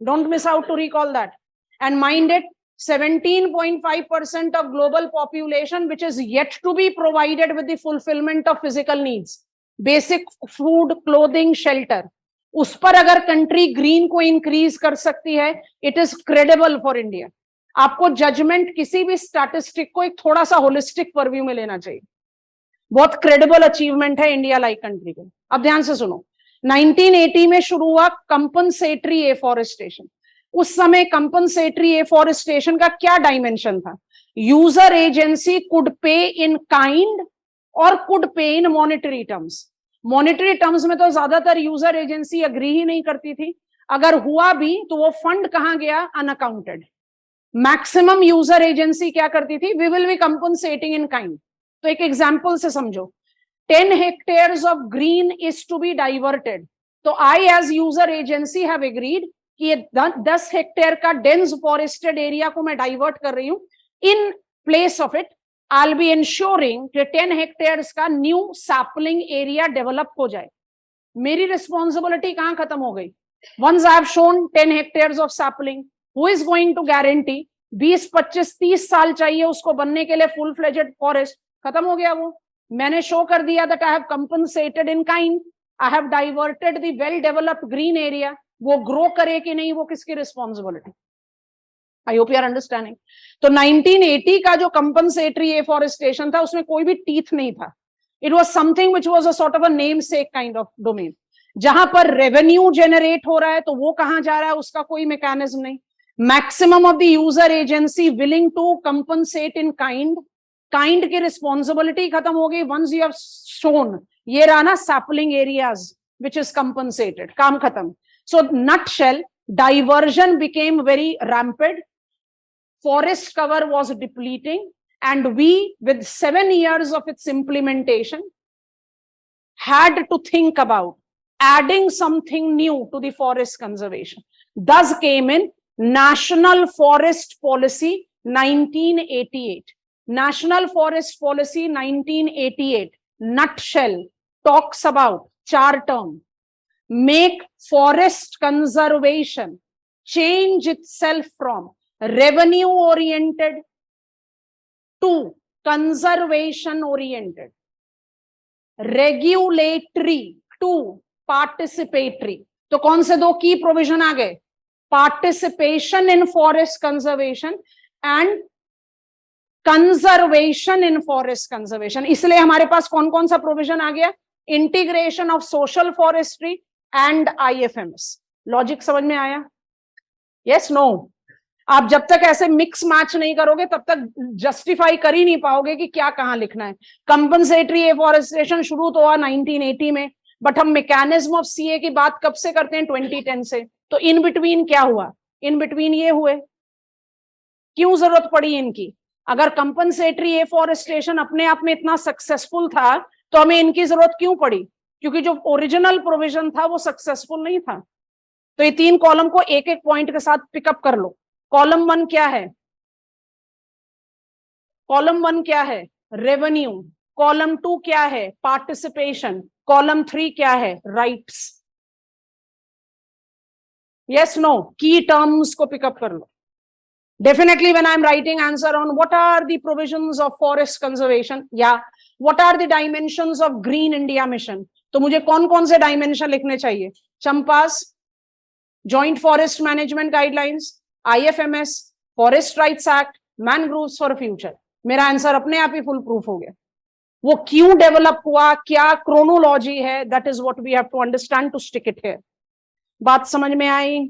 Don't miss out to recall that. And mind it, 17.5% of global population which is yet to be provided with the fulfillment of physical needs. Basic food, clothing, shelter. उस पर अगर country green को increase कर सकती है, it is credible for India. आपको judgment किसी भी statistic को एक थोड़ा सा holistic purview में लेना चाहिए. बहुत क्रेडिबल अचीवमेंट है इंडिया लाइक कंट्री को. अब ध्यान से सुनो, 1980 में शुरू हुआ कंपनसेटरी एफॉरेस्टेशन. उस समय कंपनसेटरी एफॉरेस्टेशन का क्या डायमेंशन था? यूजर एजेंसी कुड पे इन काइंड और कुड पे इन मॉनेटरी टर्म्स. मॉनेटरी टर्म्स में तो ज्यादातर यूजर एजेंसी अग्री ही नहीं करती थी. अगर हुआ भी तो वो फंड कहां गया? अनअकाउंटेड. मैक्सिमम यूजर एजेंसी क्या करती थी? We will be compensating in kind. तो एक एग्जाम्पल से समझो, 10 hectares of green is to be diverted. तो I as user agency have agreed कि ये 10 हेक्टेयर का डेंस फॉरेस्टेड एरिया को मैं डाइवर्ट कर रही हूं. In place of it I'll be ensuring कि 10 हेक्टेयर्स का न्यू सैपलिंग एरिया डेवलप हो जाए. मेरी रिस्पॉन्सिबिलिटी कहां खत्म हो गई? Once I have shown 10 hectares of sapling, who is going to guarantee 20, 25, 30 साल चाहिए उसको बनने के लिए फुल फ्लेजेड फॉरेस्ट? खत्म हो गया वो. मैंने शो कर दिया that I have compensated in kind, I have diverted the well developed green area. वो ग्रो करे कि नहीं, वो किसकी responsibility? I hope you are understanding. तो 1980 का जो कंपनसेटरी एफॉरेस्टेशन था उसमें कोई भी टीथ नहीं था. It was something which was a sort of a name sec kind of domain. जहां पर रेवेन्यू जनरेट हो रहा है तो वो कहां जा रहा है उसका कोई मैकेनिज्म नहीं. Maximum of the user agency willing to compensate in kind. Kind की रिस्पॉन्सिबिलिटी खत्म हो गई. वंस यू हैव शोन ये रहा ना sapling areas which is compensated, काम खत्म. सो nutshell diversion became very rampant, forest cover was depleting, and we, with 7 years of its implementation, had to think about adding something new to the forest conservation. Thus came in National Forest Policy 1988. National Forest Policy 1988, nutshell, talks about 4 terms. Make forest conservation change itself from revenue oriented to conservation oriented, regulatory to participatory. तो कौन से 2 की provision आ गए? Participation in forest conservation and conservation in forest conservation. इसलिए हमारे पास कौन कौन सा प्रोविजन आ गया? Integration of social forestry and IFMS. Logic समझ में आया? Yes, no? आप जब तक ऐसे मिक्स मैच नहीं करोगे तब तक जस्टिफाई कर ही नहीं पाओगे कि क्या कहां लिखना है. कंपनसेटरी एफॉरेस्टेशन शुरू तो हुआ 1980 में, बट हम मैकेनिज्म ऑफ CA की बात कब से करते हैं? 2010 से. तो इन बिटवीन क्या हुआ? इन बिटवीन ये हुए. क्यों जरूरत पड़ी इनकी? अगर कंपनसेटरी एफॉरेस्टेशन अपने आप में इतना सक्सेसफुल था तो हमें इनकी जरूरत क्यों पड़ी? क्योंकि जो ओरिजिनल प्रोविजन था वो सक्सेसफुल नहीं था. तो ये 3 कॉलम को एक एक पॉइंट के साथ पिकअप कर लो. कॉलम 1 क्या है? कॉलम 1 क्या है? रेवेन्यू. कॉलम 2 क्या है? पार्टिसिपेशन. कॉलम 3 क्या है? राइट्स. Yes, no? की टर्म्स को पिकअप कर लो. Definitely when I'm writing answer on what are the provisions of forest conservation, yeah, what are the dimensions of Green India Mission, तो मुझे कौन कौन से डायमेंशन लिखने चाहिए? CAMPA, joint forest management guidelines, IFMS, forest rights act, mangroves for future. मेरा answer अपने आप ही फुल प्रूफ हो गया. वो क्यों डेवलप हुआ, क्या क्रोनोलॉजी है, that is what we have to understand to stick it here. बात समझ में आई?